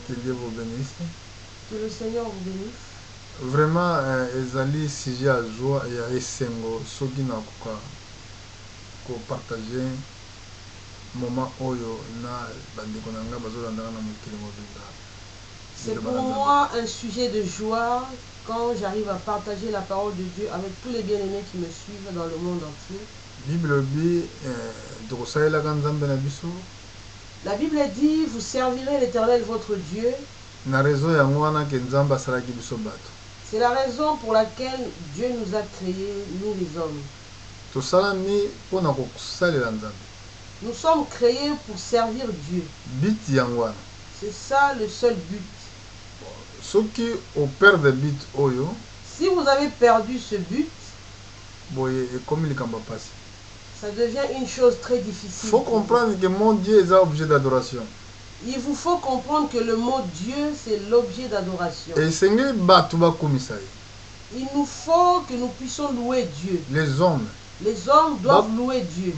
Que Dieu vous bénisse. Que le Seigneur vous bénisse. Vraiment, ezali sujet à joie et à esengo soki na ko partager moment oyo na bandeko na nga bazolandaka na mokili mobimba. C'est pour moi un sujet de joie quand j'arrive à partager la parole de Dieu avec tous les bien-aimés qui me suivent dans le monde entier. Bible bi tokosalelaka nzambe na biso. La Bible dit, vous servirez l'Éternel votre Dieu. Na raison yango wana ke nzambe asalaki biso bato. C'est la raison pour laquelle Dieu nous a créés, nous les hommes. Tosalami mpona kosalela nzambe. Nous sommes créés pour servir Dieu. But yango wana. C'est ça le seul but. Soki operde but oyo, si vous avez perdu ce but, boye ekomi likambo pasi. Ça devient une chose très difficile. Il faut comprendre que mon Dieu est un objet d'adoration. Il vous faut comprendre que le mot Dieu, c'est l'objet d'adoration. Et Seigneur batuba komisai. Il nous faut que nous puissions louer Dieu. Les hommes doivent louer Dieu.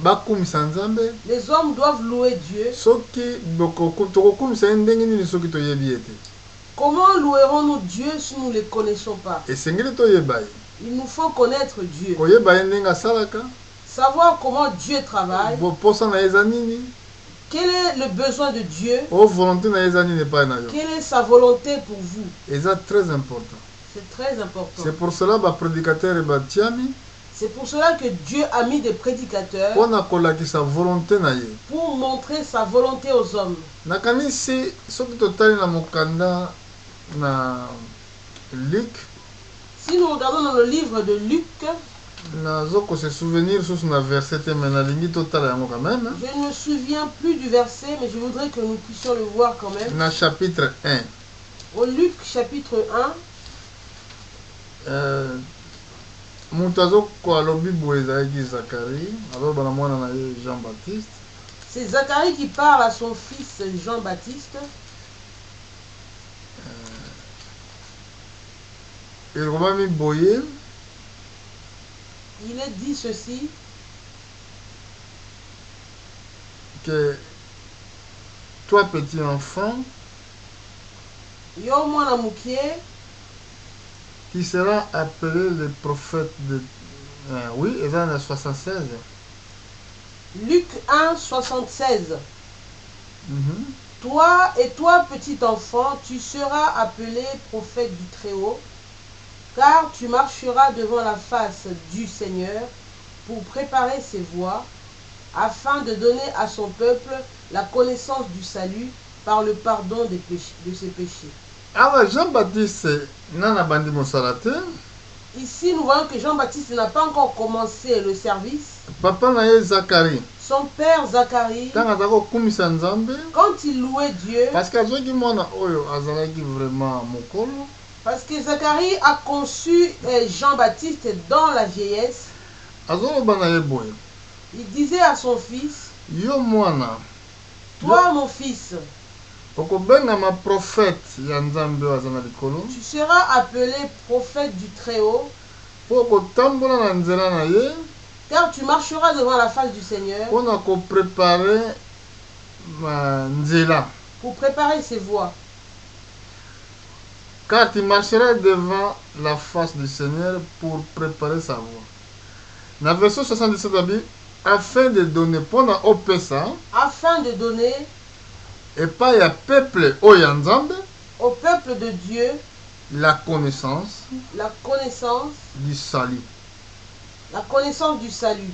Les hommes doivent louer Dieu. Comment louerons-nous Dieu si nous ne les connaissons pas? Il nous faut connaître Dieu. Savoir comment Dieu travaille. Quel est le besoin de Dieu? Quelle est sa volonté pour vous? C'est très important. C'est très important. C'est pour cela que c'est pour cela que Dieu a mis des prédicateurs pour montrer sa volonté aux hommes. Si nous regardons dans le livre de Luc, je ne me souviens plus du verset, mais je voudrais que nous puissions le voir quand même. Dans chapitre 1. Au Luc chapitre 1. C'est Zacharie qui parle à son fils Jean-Baptiste. Il est dit ceci. Que toi petit enfant, qui sera appelé le prophète de... oui, et dans la 76. Luc 1, 76. Toi, petit enfant, tu seras appelé prophète du Très-Haut, car tu marcheras devant la face du Seigneur pour préparer ses voies, afin de donner à son peuple la connaissance du salut par le pardon de ses péchés. Alors Jean-Baptiste, ici nous voyons que Jean-Baptiste n'a pas encore commencé le service. Papa Zacharie. Son père Zacharie, quand il louait Dieu, parce que Zacharie a conçu Jean-Baptiste dans la vieillesse, il disait à son fils, toi mon fils, tu seras appelé prophète du Très-Haut, car tu marcheras devant la face du Seigneur pour préparer ses voies. Car tu marcheras devant la face du Seigneur pour préparer sa voie. Dans la version 77, afin de donner pendant au pesa, afin de donner et pas y a peuple au peuple de Dieu la connaissance du salut. La connaissance du salut.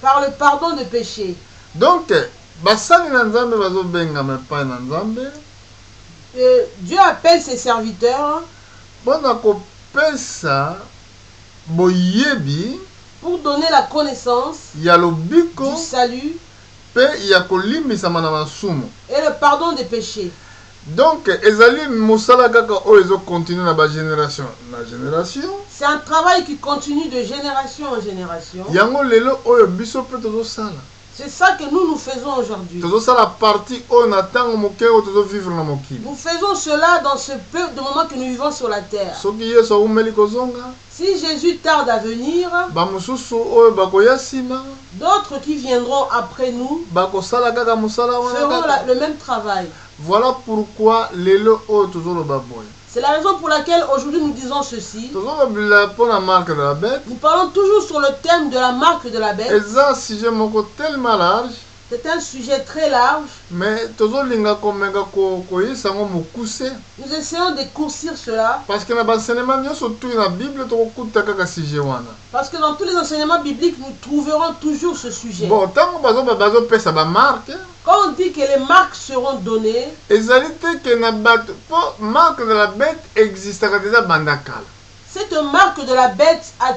Par le pardon de péché. Donc, Dieu appelle ses serviteurs pour donner la connaissance du salut et le pardon des péchés. Donc, c'est un travail qui continue de génération en génération. C'est ça que nous faisons aujourd'hui. Tozo ça la partie on attend au moké ou tozo vivre na mokili. Nous faisons cela dans ce peu de moments que nous vivons sur la terre. Soki Yesu umeli kozonga, Si Jésus tarde à venir, ba mususu oyo bakoya sima, d'autres qui viendront après nous bakosala kaka musala wana feront kaka. le même travail. Voilà pourquoi lelo oyo tozo loba boy. C'est la raison pour laquelle aujourd'hui nous disons ceci. Tozo lobila pour la marque de la bête. Nous parlons toujours sur le thème de la marque de la bête. Eza sujet moko tellement large. C'est un sujet très large. Mais tozo linga komenga koyisa ngo mukuse. Nous essayons de courcir cela. Parce que na banseignement nyonso tu na Bible tokokuta kaka sujet wana. Parce que dans tous les enseignements bibliques, nous trouverons toujours ce sujet. Bon, tango bazo pesa ba marque. Quand on dit que les marques seront données, Ezali te ke na bato po marque de la bête existaka déjà bandakala. cette marque de la bête a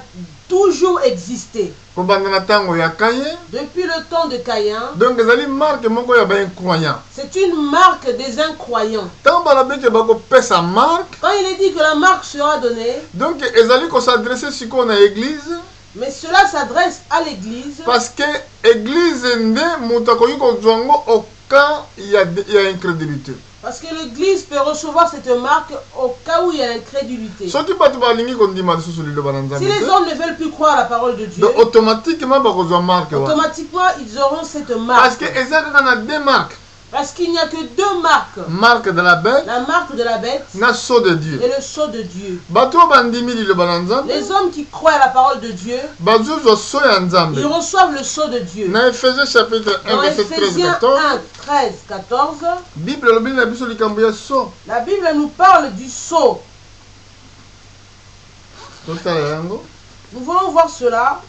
toujours existé. Kobanda na tango ya Kaye. Depuis le temps de Caïn, Donc ezali marque moko ya ba incroyant. c'est une marque des incroyants. Tango balobi ke bako pesa marque. Quand il est dit que la marque sera donnée, Donc ezali ko s'adresser siko na église. mais cela s'adresse à l'église. Parce que église nde mutu akoki kozwa ngo au cas il y a incrédulité. Parce que l'église peut recevoir cette marque au cas où il y a incrédulité. Soki bato balingi kondima lisusu liloba na Si Nzambe les te, hommes ne veulent plus croire la parole de Dieu, donc automatiquement bakozwa marque wana. automatiquement ils auront cette Parce marque. que eza kaka na deux marques. Parce qu'il n'y a que deux marques. Marque de la bête La marque de la bête na sceau de Dieu. et le sceau de Dieu. Bato bandimi liloba na Nzambe Les hommes qui croient à la parole de Dieu, bazozwa sceau ya Nzambe. ils reçoivent le sceau de Dieu. Na Ephésiens chapitre 1 Dans verset 13 Ephésiens 14, 1, 13, 14, Bible elobi na biso likambo ya sceau. la Bible nous parle du sceau. Totala yango. Nous voulons voir cela.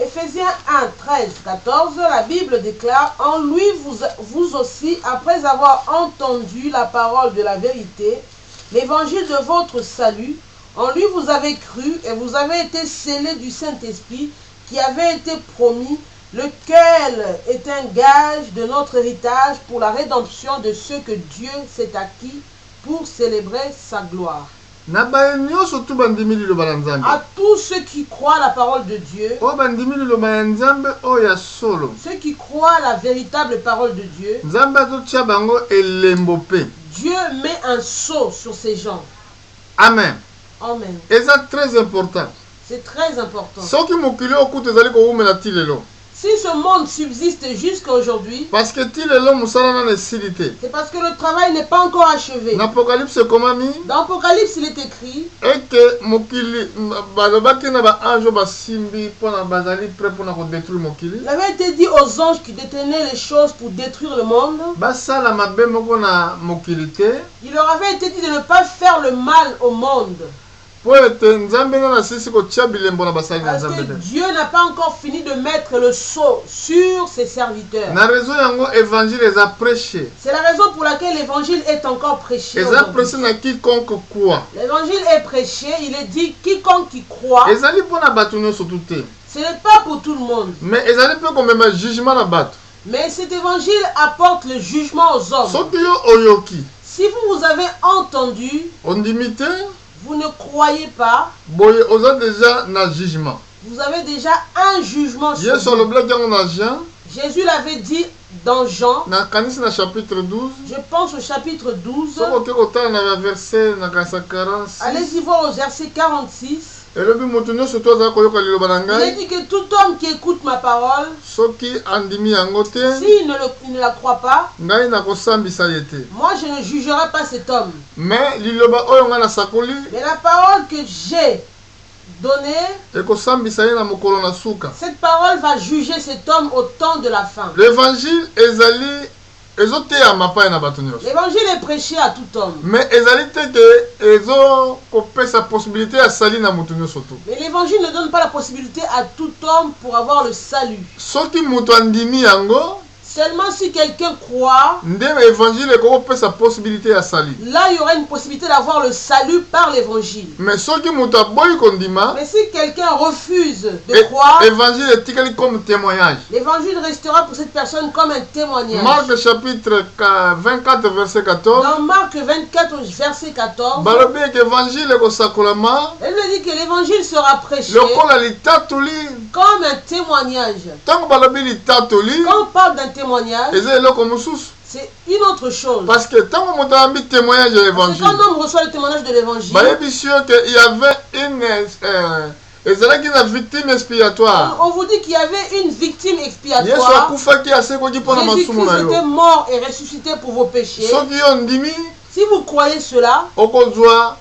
Ephésiens 1, 13, 14, la Bible déclare: en lui vous aussi, après avoir entendu la parole de la vérité, l'évangile de votre salut, en lui vous avez cru et vous avez été scellés du Saint-Esprit qui avait été promis, lequel est un gage de notre héritage pour la rédemption de ceux que Dieu s'est acquis pour célébrer sa gloire. Na baye nyonso tu bandimi liloba na Nzambe. À tous ceux qui croient la parole de Dieu, O bandimi liloba ya Nzambe oyo ya solo. ceux qui croient la véritable parole de Dieu, Nzambe azotia bango elembo pe. Dieu met un sceau sur ces gens. Amen. Amen. Eza très important. C'est très important. Soki mokili okuta ezali kowumela ti lelo. Si ce monde subsiste jusqu'à aujourd'hui, Parce que ti lelo mosala nano esili te. c'est parce que le travail n'est pas encore achevé. Na Apocalypse ekomami Dans Apocalypse, il est écrit eke mokili balobaki na baange basimbi mpona bazali prêt mpona kodétruire mokili. il avait été dit aux anges qui détenaient les choses pour détruire le monde, Basala mabe moko na mokili te. il leur avait été dit de ne pas faire le mal au monde. Po ete Nzambe nano asilisi kotia bilembo na basali na Parce Nzambe que te. Dieu n'a pas encore fini de mettre le sceau sur ses serviteurs. Na raison yango évangile eza prêché. C'est la raison pour laquelle l'évangile est encore prêché. Eza aujourd'hui. prêché na quiconque croit. L'évangile est prêché, il est dit quiconque qui croit, Ezali mpona bato nyonso tu te. ce n'est pas pour tout le monde. Mais ezali mpe komema jugement na bato. Mais cet évangile apporte le jugement aux hommes. Soki yo oyoki Si vous avez entendu, ondimi te, vous ne croyez pas, boye oza déjà na jugement. vous avez déjà un jugement sur Yesu vous. alobelaki yango na Jean Jésus l'avait dit dans Jean, na kanisi na chapitre 12. je pense au chapitre 12. Soki oke kotala na verset na kanisa 46. Allez-y voir au verset 46. elobi moto nyonso to azala koyoka liloba na Il est ngai dit que tout homme qui écoute ma parole, soki andimi yango te, s'il ne la croit pas, ngai nakosambisa ye te. moi je ne jugerai pas cet homme. Mais liloba oyo ngai nasakoli Mais la parole que j'ai donnée, ekosambisa ye na mokolo na suka. cette parole va juger cet homme au temps de la fin. L'évangile ezali ezoteyama epai na bato nyonso. L'évangile est prêché à tout homme. Mais ezali te ke ezokopesa possibilité ya sali na moto nyonso tu. Mais l'évangile ne donne pas la possibilité à tout homme pour avoir le salut. Soki moto andimi yango, Seulement si quelqu'un croit, ndenge évangile ekopesa possibilité ya sali. là il y aura une possibilité d'avoir le salut par l'évangile. Mais soki moto aboyi kondima, Mais si quelqu'un refuse de croire, évangile etikali comme témoignage. l'évangile restera pour cette personne comme un témoignage. Marc chapitre 24 verset 14. Dans Marc 24 verset 14, balobi eke évangile ekosakolama elle nous dit que l'évangile sera prêché lokola litatoli. comme un témoignage. Ntango balobi litatoli, Quand on parle d'un témoignage, eza eloko mosusu. c'est une autre chose. Parce que ntango moto ayambi témoignage ya Parce que évangile, quand on reçoit le témoignage de l'évangile, bayebi si yo ke il y avait une ezalaki na victime expiatoire. on vous dit qu'il y avait une victime Yesu expiatoire. akufaki asekoki mpona masumu na Jésus-Christ était yo. mort et ressuscité pour vos péchés. Soki yo ndimi Si vous croyez cela, okozwa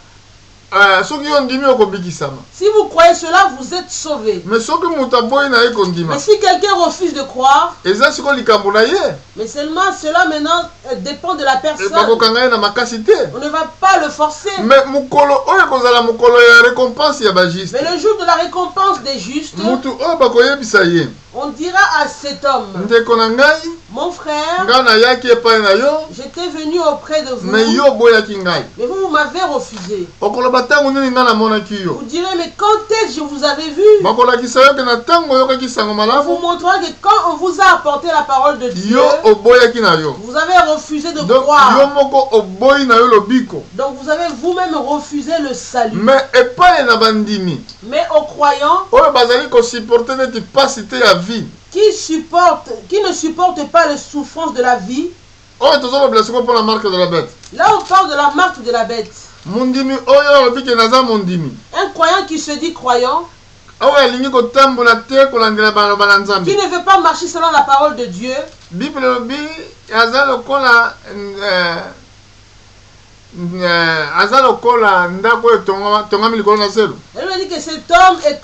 soki yo ndimi okobikisama. si vous croyez cela, vous êtes sauvés. Mais soki moto aboyi na ye kondima, Mais si quelqu'un refuse de croire, eza siko likambo na ye, mais seulement cela maintenant dépend de la personne. bakokanga ye na makasi te. On ne va pas le forcer. Mais mukolo oyo ekozala mukolo ya récompense ya bajiste, Mais le jour de la récompense des justes, mutu oyo bakoyebisa ye, on dira à cet homme, ndeko na ngai, mon frère, ngai nayaki epai na yo, j'étais venu auprès de vous, mais yo oboyaki ngai. mais vous m'avez refusé. Okoloba ntango nini ngai namonaki yo? Vous direz, mais quand est-ce que je vous avais vu? Bakolakisa yo ke na ntango oyokaki sango On vous malamu, montrera que quand on vous a apporté la parole de Dieu, yo oboyaki na yo. vous avez refusé de Donc yo croire. moko oboyi na yo lobiko. Donc vous avez vous-même refusé le salut. Mais epai na bandimi Mais aux croyants oyo bazali kosupporte neti pasi te ya vie, qui ne supportent pas les souffrances de la vie, oyo tozolobela siko mpona marque de la bête. là on parle de la marque de la bête. Mondimi oyo alobi ke naza mondimi, Un croyant qui se dit croyant, oyo alingi kotambola te kolandela baloba na qui Nzambe. ne veut pas marcher selon la parole de Dieu, Bible elobi aza lokola aza lokola ndako oyo tongami likolo na zelo. elle me dit que cet homme est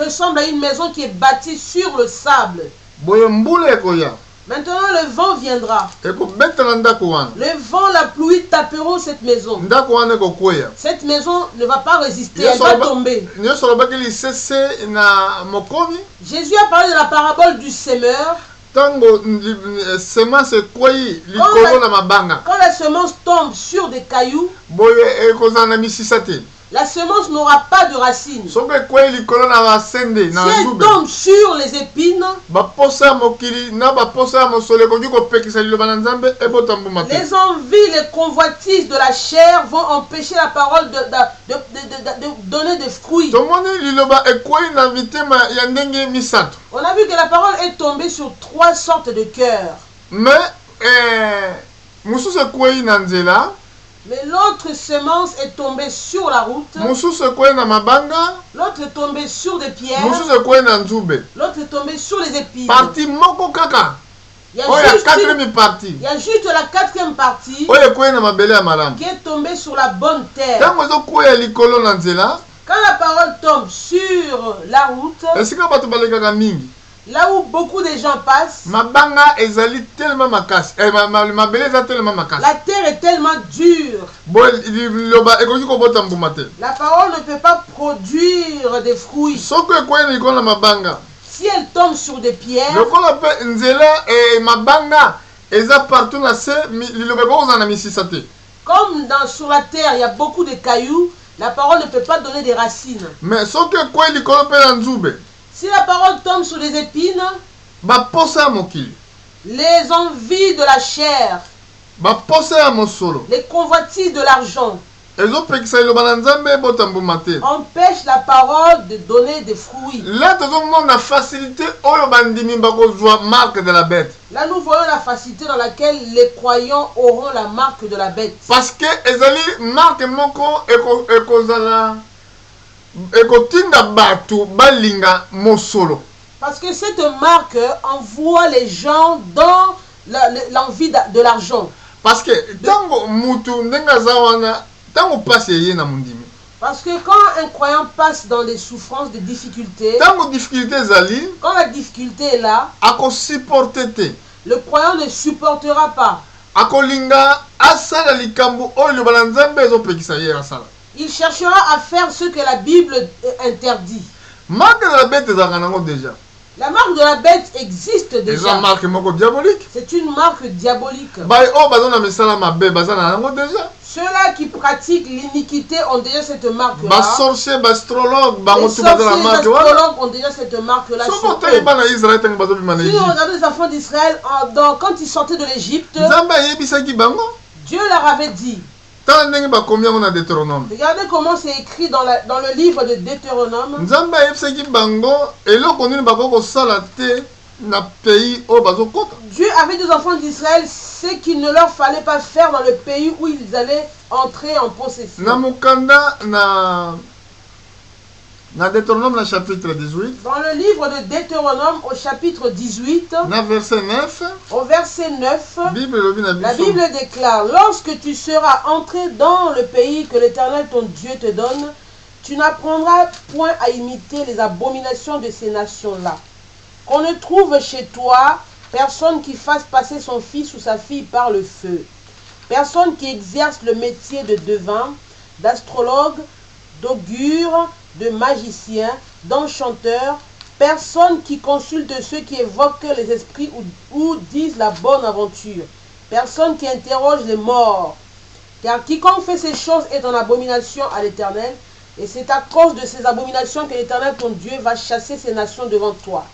ressemble à une maison qui est bâtie sur le sable. Boye mbula ekoya Maintenant le vent viendra. ekobetela ndako wana, Le vent, la pluie taperont cette maison. ndako wana ekokweya. Cette maison ne va pas résister, elle va tomber. Nyonso alobaki lisese na mokomi, Jésus a parlé de la parabole du semeur. ntango semence ekweyi likolo na mabanga, Quand la semence tombe sur des cailloux, boye ekozala na misisa te. la semence n'aura pas de racines. Si Soki ekweyi likolo na basende na elle nzube, tombe sur les épines, baposa ya mokili na baposa ya mosolo ekoki kopekisa liloba na Nzambe ebota mbuma te. les envies, les convoitises de la chair vont empêcher la parole de donner des fruits. Tomoni liloba ekweyi na mitema ya ndenge misato. On a vu que la parole est tombée sur 3 sortes de cœurs. Mais mosusu ekweyi na nzela, Mais l'autre semence est tombée sur la route, mosusu ekweyi na mabanga, l'autre est tombée sur des pierres, mosusu ekweyi na nzube. l'autre est tombée sur les épines. Parti moko kaka Il y a oyo ya juste quatrième parti il y a juste la 4e partie oyo ekweyi na mabele ya malamu. qui est tombée sur la bonne terre. Ntango ezokweya likolo na nzela, Quand la parole tombe sur la route, esika bato balekaka mingi, là où beaucoup de gens passent, mabanga ezali tellement makasi, mabele eza tellement makasi, la terre est tellement dure. boye liloba ekoki kobota mbuma te. La parole ne peut pas produire des fruits. Soki ekweyi na likolo na mabanga, Si elle tombe sur des pierres, lokola mpe nzela mabanga eza partout na se, liloba ekozala na misisa te. comme sur la terre, il y a beaucoup de cailloux, la parole ne peut pas donner des racines. Mais soki ekweyi likolo mpe na nzube, Si la parole tombe sur les épines, baposa ya mokili, les envies de la chair, baposa ya mosolo les convoitises de l'argent ezopekisa liloba na Nzambe ebota mbuma te. empêchent la parole de donner des fruits. Là tozomona facilité oyo bandimi bakozwa marque de la bête, Là, nous voyons la facilité dans laquelle les croyants auront la marque de la bête. parce que ezali marque moko ekozala ekotinda bato balinga mosolo. Parce que cette marque envoie les gens dans l'envie de l'argent. Parce que tango mutu ndenge aza wana, tango pasi eye na mondimi, Parce que quand un croyant passe dans des souffrances, des difficultés, tango difficulté ezali quand la difficulté est là, akosupporte te, le croyant ne supportera pas. akolinga asala likambo oyo liloba na Nzambe ezopekisa ye asala. Il cherchera à faire ce que la Bible interdit. Marque de la bête ezalaka nango déjà. La marque de la bête existe Eza déjà. marque moko diabolique. C'est une marque diabolique. Bah oh bazo na misala mabe baza na yango déjà. Ceux-là qui pratiquent l'iniquité ont déjà cette marque-là. Ba sorcier, ba astrologue, ba Les motu baza na sorciers, les marque wana. astrologues ont déjà cette marque-là So sur ko eux. ba na Israël tangi bazo bima na Si nous Égypte. regardons les enfants d'Israël, quand ils sortaient de l'Égypte, Nzamba yebisaki bango. Dieu leur avait dit. Tala ndenge bakomi yango na Deutéronome. Regardez comment c'est écrit dans le livre de Deutéronome. Nzamba yebisaki bango eloko nini bako kosala te na pays oyo bazokota. Dieu avait des enfants d'Israël ce qu'il ne leur fallait pas faire dans le pays où ils allaient entrer en possession. Na mukanda na Deutéronome na chapitre 18. Dans le livre de Deutéronome au chapitre 18, Na verset 9. au verset 9, Bible lobi na la biso. Bible déclare: lorsque tu seras entré dans le pays que l'Éternel ton Dieu te donne, tu n'apprendras point à imiter les abominations de ces nations-là. Qu'on ne trouve chez toi personne qui fasse passer son fils ou sa fille par le feu, personne qui exerce le métier de devin, d'astrologue, d'augure, de magicien, d'enchanteur, personne qui consulte ceux qui évoquent les esprits ou disent la bonne aventure, personne qui interroge les morts. Car quiconque fait ces choses est en abomination à l'Éternel, et c'est à cause de ces abominations que l'Éternel ton Dieu va chasser ces nations devant toi.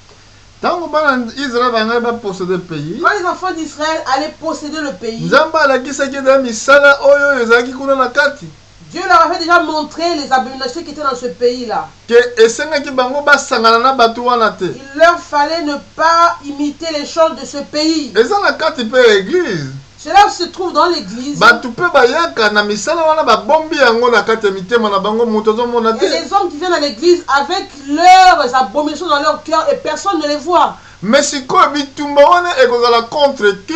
Tango bana Israël banga ba posséder pays. Quand les enfants d'Israël allaient posséder le pays, Nzamba alakisaki da misala oyo ezalaki kuna na kati. Dieu leur avait déjà montré les abominations qui étaient dans ce pays-là. Ke esengaki bango basangana na bato wana te. Il leur fallait ne pas imiter les choses de ce pays. Eza na kati pe église. Cela se trouve dans l'église. Bato pe bayaka na misala wana babombi yango na kati ya mitema na bango moto azomona Il y a te. des hommes qui viennent à l'église avec leurs abominations dans leur cœur et personne ne les voit. Mais sikoyo bitumba wana ekozala contre qui?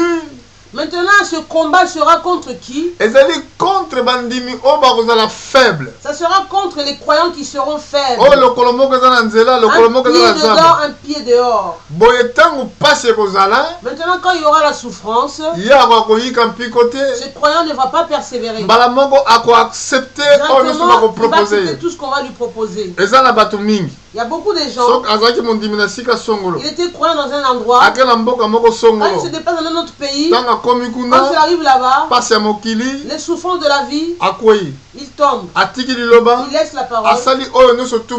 Maintenant, ce combat sera contre qui? Ezali contre bandimi oyo bakozala faible. Ça sera contre les croyants qui seront faibles. Oyo lokolo moko eza na nzela, lokolo Un moko pied eza na dedans, zamba. un pied dehors. Boye ntango pasi ekozala, Maintenant, quand il y aura la souffrance, ye akoyika mpiko te. ce croyant ne va pas persévérer. Mbala moko akoaccepte oyo nyonso Directement, il va bakopropose accepter ye. tout ce qu'on va lui proposer. Eza na bato mingi. Il y a beaucoup de gens, Soki azalaki mondimi na sika songolo, il était croyant dans un endroit, ake na mboka moko quand il se songolo, déplace dans un autre pays, ntango akomi quand il kuna arrive là-bas, pasi ya mokili les souffrances de la vie, akwei il tombe, atiki liloba il laisse la parole, asali oyo nyonso tu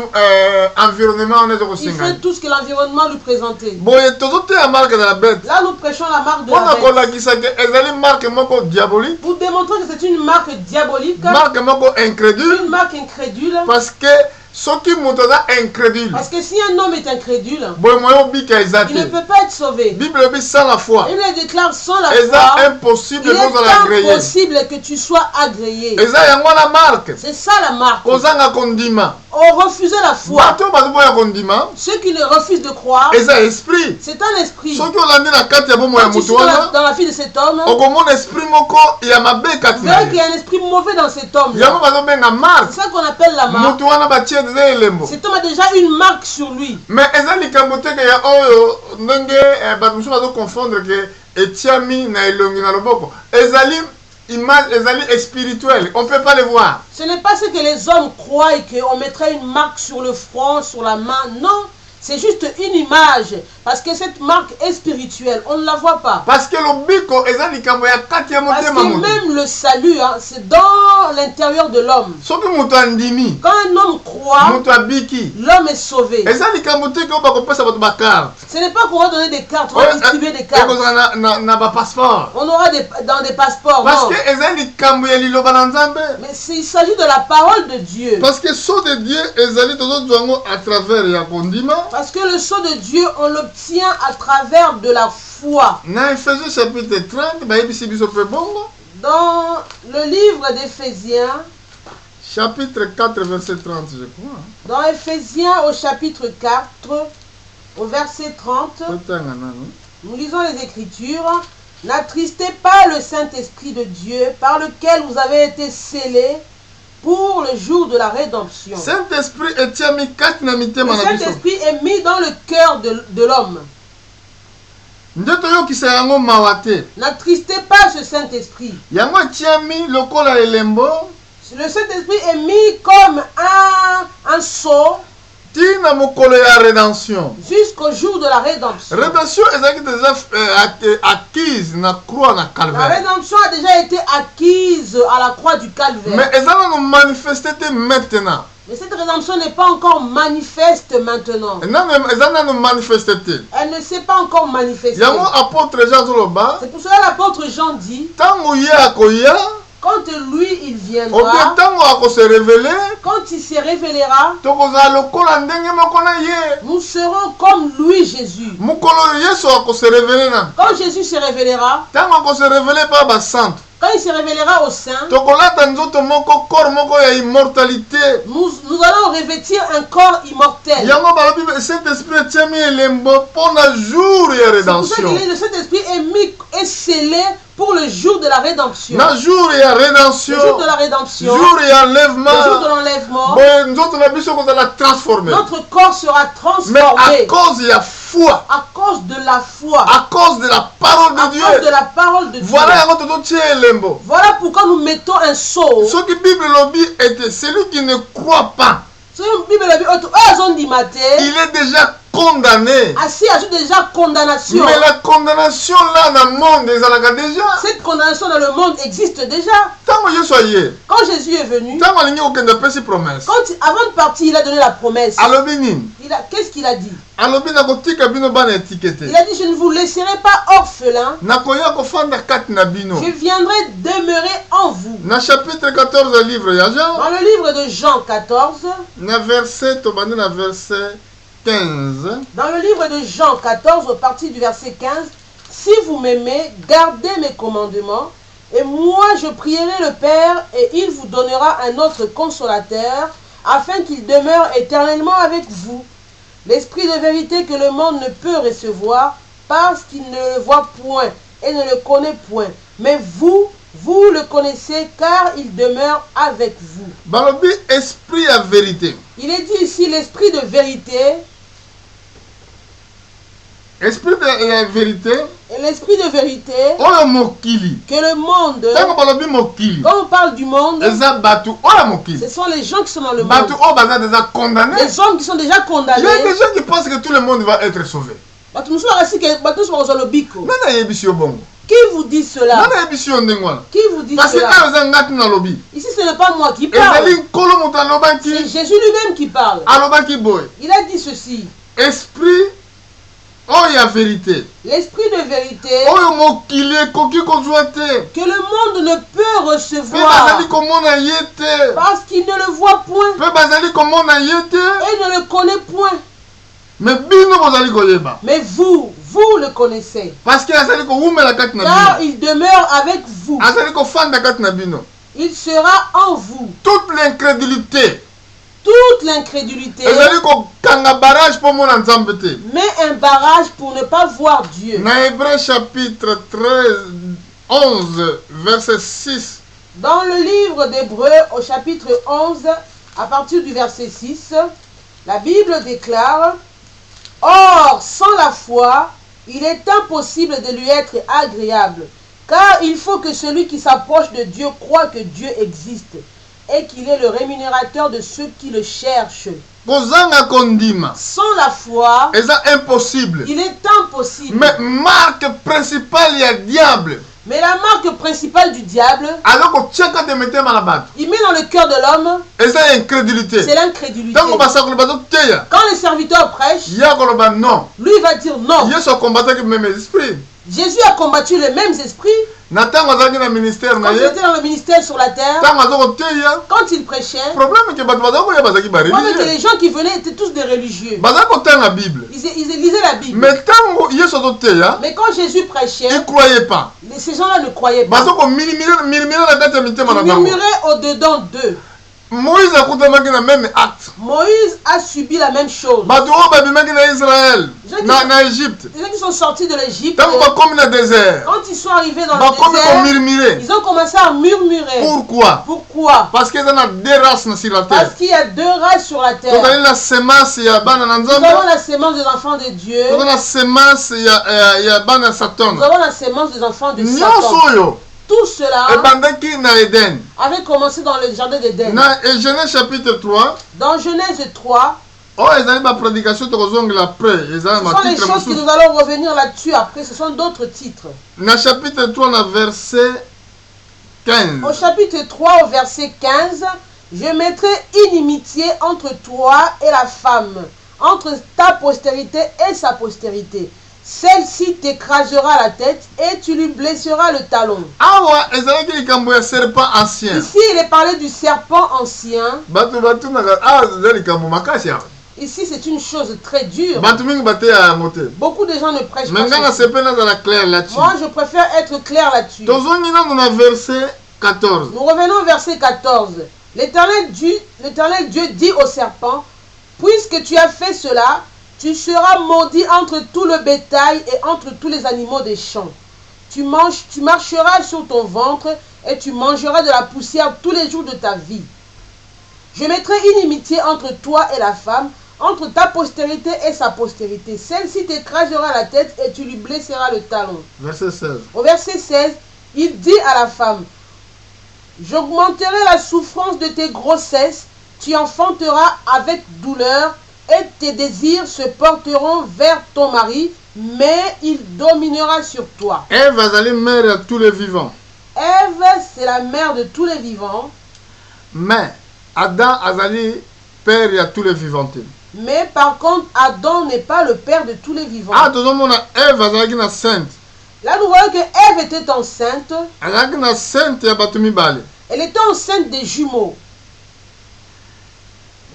environnement wana eza il kosenga fait tout ce que l'environnement lui présentait. boye tozoteya marke de la bête Là, nous prêchons la marque de mpona la bête kolakisa ke ezali marke moko diabolique, pour démontrer que c'est une marque diabolique, marke moko incrédule, une marque incrédule. parce que soki moto aza incrédule Parce que si un homme est incrédule, boye moyen obika eza il ne te. peut pas être sauvé. Bible elobi sans la foi Il le déclare sans la eza foi. impossible Il kozala est agréé. impossible que tu sois agréé. Eza yango wana marke C'est ça la marque. kozanga kondima. On refusait la foi. bato oyo bazoboya kondima Ceux qui ne refusent de croire, eza esprit. c'est un esprit. soki olandi na kati ya bomoi ya Quand tu motu suis wana dans la vie de cet homme, okomona esprit moko ya mabe kati na verra qu'il y ye. a un esprit mauvais dans cet homme. yango bazobenga marke. C'est ça qu'on appelle la marque. motu wana batie eza elembo. Cet homme a déjà une marque sur lui. mais eza likambo te ke ya oyo ndenge bato mosusu bazoconfondre ke etiami na elongi na loboko. ezali image, ezali spirituel, on peut pas le voir. Ce n'est pas ce que les hommes croient qu'on mettrait une marque sur le front, sur la main. Non, c'est juste une image. Parce que cette marque est spirituelle. On ne la voit pas. Parce que lobiko eza likambo ya kati ya Parce motema que moto. même le salut, hein, c'est dans l'intérieur de l'homme. soki moto andimi, Quand un homme croit, moto abiki, l'homme est sauvé. eza likambo te ke oyo bakopesa bato bakarte. Ce n'est pas qu'on va donner des cartes, on va distribuer des cartes. ekozala na bapasseport. On aura dans des passeports. Parce Non. que eza likambo ya liloba na nzambe. Mais il s'agit de la parole de Dieu. Parce que so de Dieu ezali tozozwa yango à travers ya kondima. Parce que le sceau de Dieu, on l'obtient à travers de la foi. Na Ephésiens chapitre 30 bayebisi biso pe bongo. Dans le livre d'Éphésiens, Chapitre 4 verset 30 je crois. dans Éphésiens au chapitre 4, au verset 30, Totanga nanu. nous lisons les Écritures. N'attristez pas le Saint-Esprit de Dieu par lequel vous avez été scellés pour le jour de la rédemption. Saint-Esprit etiami kati na Le mitema na biso. Saint-Esprit est mis dans le cœur de l'homme. Nde toyokisa yango mawa te. N'attristez pas ce Saint-Esprit. Yango etiami lokola elembo Le Saint-Esprit est mis comme un sceau tina mokolo ya rédemption. Jusqu'au jour de la rédemption. Rédemption ezalaki déjà acquise na croix na La calvaire. rédemption a déjà été acquise à la croix du calvaire. Mais ezala no manifester maintenant. Mais cette rédemption n'est pas encore manifeste maintenant. Ezala no manifester. Elle ne s'est pas encore manifestée. Yango apôtre Jean zoloba. C'est pour cela l'apôtre Jean dit, Tango ya koya. quand lui il Ou viendra, bien tango ako se révéler. quand il se révélera, Tokoza lokola ndenge moko na ye. nous serons comme lui Jésus. Mukolo Yesu ako se révéler na. Quand Jésus se révélera, Tango ako se révéler par ba sainte. quand il se révélera aux saints, Tokolata nzoto moko corps moko ya immortalité. nous allons revêtir un corps immortel. Yango balobi Saint-Esprit tiami elembo pona jour ya C'est pour ça rédemption. que le Saint-Esprit est scellé pour le jour de la rédemption. Na jour ya Le rédemption. jour de la rédemption, Jour ya le jour de enlèvement. l'enlèvement, Boye nzoto na biso kozala transformé. notre corps sera Mais à transformé cause ya foi, à cause de la foi, à cause de la parole à de cause de Dieu. la parole de Dieu. Voilà yango tototie elembo. Voilà pourquoi nous mettons un sceau. Ce que Bible lobby était celui qui ne croit pas, Sur la Bible, il est déjà condamné. assis à déjà condamnation. Mais la condamnation là dans le monde ezalaka déjà. Cette condamnation dans le monde existe déjà. Tango Yesu aye. Quand Jésus est venu, Tango alingi okende apesi promesse. avant de partir, il a donné la promesse. Alobi nini? Qu'est-ce qu'il a dit? Alobi nakotika bino bana etikete. Il a dit, je ne vous laisserai pas orphelin. Nakoya kofanda kati na bino. Je viendrai demeurer en vous. Na chapitre 14 ya livre ya Jean. Dans le livre de Jean 14, Na verset tobandi na verset 15. dans le livre de Jean 14, au partir du verset 15, si vous m'aimez, gardez mes commandements, et moi je prierai le Père, et il vous donnera un autre consolateur, afin qu'il demeure éternellement avec vous. L'esprit de vérité que le monde ne peut recevoir, parce qu'il ne le voit point et ne le connaît point. Mais vous le connaissez, car il demeure avec vous. Balobi esprit ya vérité. Il est dit ici l'esprit de vérité. Esprit de vérité. Et l'esprit de vérité Oyo mokili. que le monde, Tango balobi mokili. quand on parle du monde, Eza batu oyo mokili. ce sont les gens qui sont dans le Batu monde. oyo baza déjà condamné. Les hommes qui sont déjà Il y condamnés. a des gens qui pensent que tout le monde va être sauvé. Bato mosusu bakasi ke bato nyonso bakozwa lobiko. Nana yebisi yo bongo. Qui vous dit cela? Nana yebisi yo ndenge wana. Qui vous dit Parce que cela? ayo eza ngati na lobi. Ici, ce n'est pas moi qui parle. Ezali nkolo moto C'est alobaki. Jésus lui-même qui parle. Alobaki boye. Il a dit ceci. Esprit oyo ya vérité. L'esprit de vérité Oyo mokili ekoki kozwa te. que le monde ne peut Mpe recevoir bazali komona ye te. parce qu'il ne le voit point Mpe bazali komona ye te. et ne le connaît point. Mais bino bozali koyeba. Mais vous le connaissez. Parce que azali kowumela kati na Car bino. il demeure avec vous. Azali kofanda kati na bino. Il sera en vous. Toute l'incrédulité. Toute l'incrédulité ezali kokanga barrage mpo mona nzambe te. met un barrage pour ne pas voir Dieu. Na Hébreu chapitre 11 verset 6. Dans le livre d'Hébreu au chapitre 11, à partir du verset 6, la Bible déclare: Or, sans la foi, il est impossible de lui être agréable, car il faut que celui qui s'approche de Dieu croit que Dieu existe et qu'il est le rémunérateur de ceux qui le cherchent. Kozanga kondima Sans la foi, eza impossible. il est impossible. Mais marque principale ya diable Mais la marque principale du diable, aza kotiaka te mitema na bato il met dans le cœur de l'homme, eza incrédulité. c'est l'incrédulité. Ntango basakoli bazoteya Quand le serviteur prêche, ya koloba non. lui va dire non. Yesu akombataki même esprit. Jésus a combattu les mêmes esprits Na ntango azalaki na ministère na quand il ye. était dans le ministère sur la terre, Ntango azokoteya quand il prêchait. problème ke bato baza koya bazalaki Moi, que bareligieux. les gens qui venaient étaient tous des religieux. Baza kotanga Bible. Ils lisaient la Bible. Mais ntango Yesu azoteya Mais quand Jésus prêchait, ils croyaient pas. ces gens-là ne croyaient pas. Baza komilimila na kati ya mitema na Ils bango. murmuraient au-dedans d'eux. Moïse akutamaki na même acte. Moïse a subi la même chose. Bato oyo babimaki na Israël na Égypte. Les gens qui sont sortis de l'Égypte, Ntango bakomi na désert quand ils sont arrivés dans le bakomi désert, komurmure. ils ont commencé à murmurer. Pourquoi? Pourquoi? Parce que eza na deux races na sur la terre. Parce qu'il y a deux races sur la terre. Tozali na semence ya bana na Nous Nzambe. avons la sémence des enfants de Dieu. Tozali na semence ya bana ya Satan. Nous avons la sémence des enfants de Nyonso Satan. oyo Tout cela ebandaki na Eden. avait commencé dans le jardin d'Éden. Na Genèse chapitre 3 Dans Genèse 3, Oh, ils ont ma prédication de rozongle après. Ce sont les choses que nous allons revenir là-dessus après. Ce sont d'autres titres. Dans chapitre 3, dans verset 15. Au chapitre 3, au verset 15, je mettrai inimitié entre toi et la femme, entre ta postérité et sa postérité. Celle-ci t'écrasera la tête et tu lui blesseras le talon. Ici, il est parlé du serpent ancien. Ici, c'est une chose très dure. Beaucoup de gens ne prêchent pas. Moi, je préfère être clair là-dessus. Nous revenons au verset 14. L'Éternel Dieu dit au serpent, puisque tu as fait cela, tu seras maudit entre tout le bétail et entre tous les animaux des champs. Tu marcheras sur ton ventre et tu mangeras de la poussière tous les jours de ta vie. Je mettrai inimitié entre toi et la femme, entre ta postérité et sa postérité. Celle-ci t'écrasera la tête et tu lui blesseras le talon. Verset 16. Au verset 16, il dit à la femme, j'augmenterai la souffrance de tes grossesses, tu enfanteras avec douleur, et tes désirs se porteront vers ton mari, mais il dominera sur toi. Ève est mère de tous les vivants. Ève, c'est la mère de tous les vivants. Mais Adam est père de tous les vivants. Mais par contre, Adam n'est pas le père de tous les vivants. Ah, tout le monde a Ève est sainte. Là, nous voyons que Ève était enceinte. Elle était enceinte des jumeaux.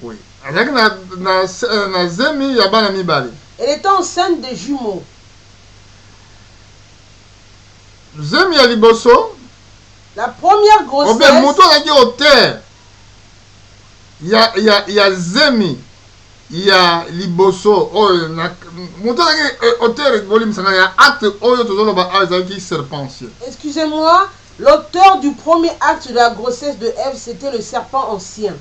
Oui. Elle était enceinte des jumeaux. La première grossesse. Il y a Zemi. Il y a Liboso. Excusez-moi, l'auteur du premier acte de la grossesse de Ève, c'était le serpent ancien.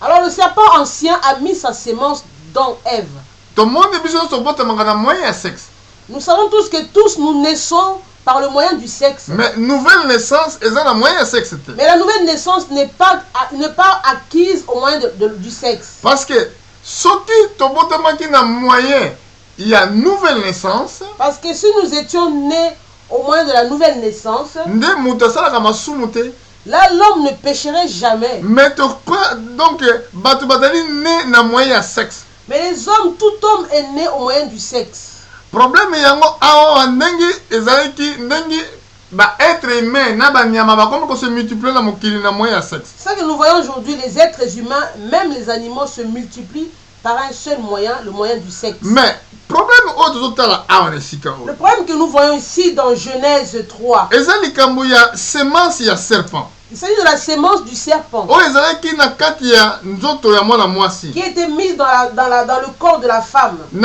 Alors le serpent ancien a mis sa sémence dans Ève. Nous savons tous que nous naissons par le moyen du sexe. Mais nouvelle naissance est un moyen sexe. Mais la nouvelle naissance n'est pas acquise au moyen du sexe. Parce que ce qui moyen, il y a nouvelle naissance. Parce que si nous étions nés au moyen de la nouvelle naissance, là l'homme ne pécherait jamais. Mais donc moyen sexe. Mais les hommes, tout homme est né au moyen du sexe. Problème yango awa ndenge être humain na banyama ba comme se multiplier na mokili na moyen sexe. C'est ça que nous voyons aujourd'hui, les êtres humains, même les animaux se multiplient par un seul moyen, le moyen du sexe. Mais problème le problème que nous voyons ici dans Genèse 3. Semence ya serpent. Il s'agit de la sémence du serpent qui était mise dans le corps de la femme. C'est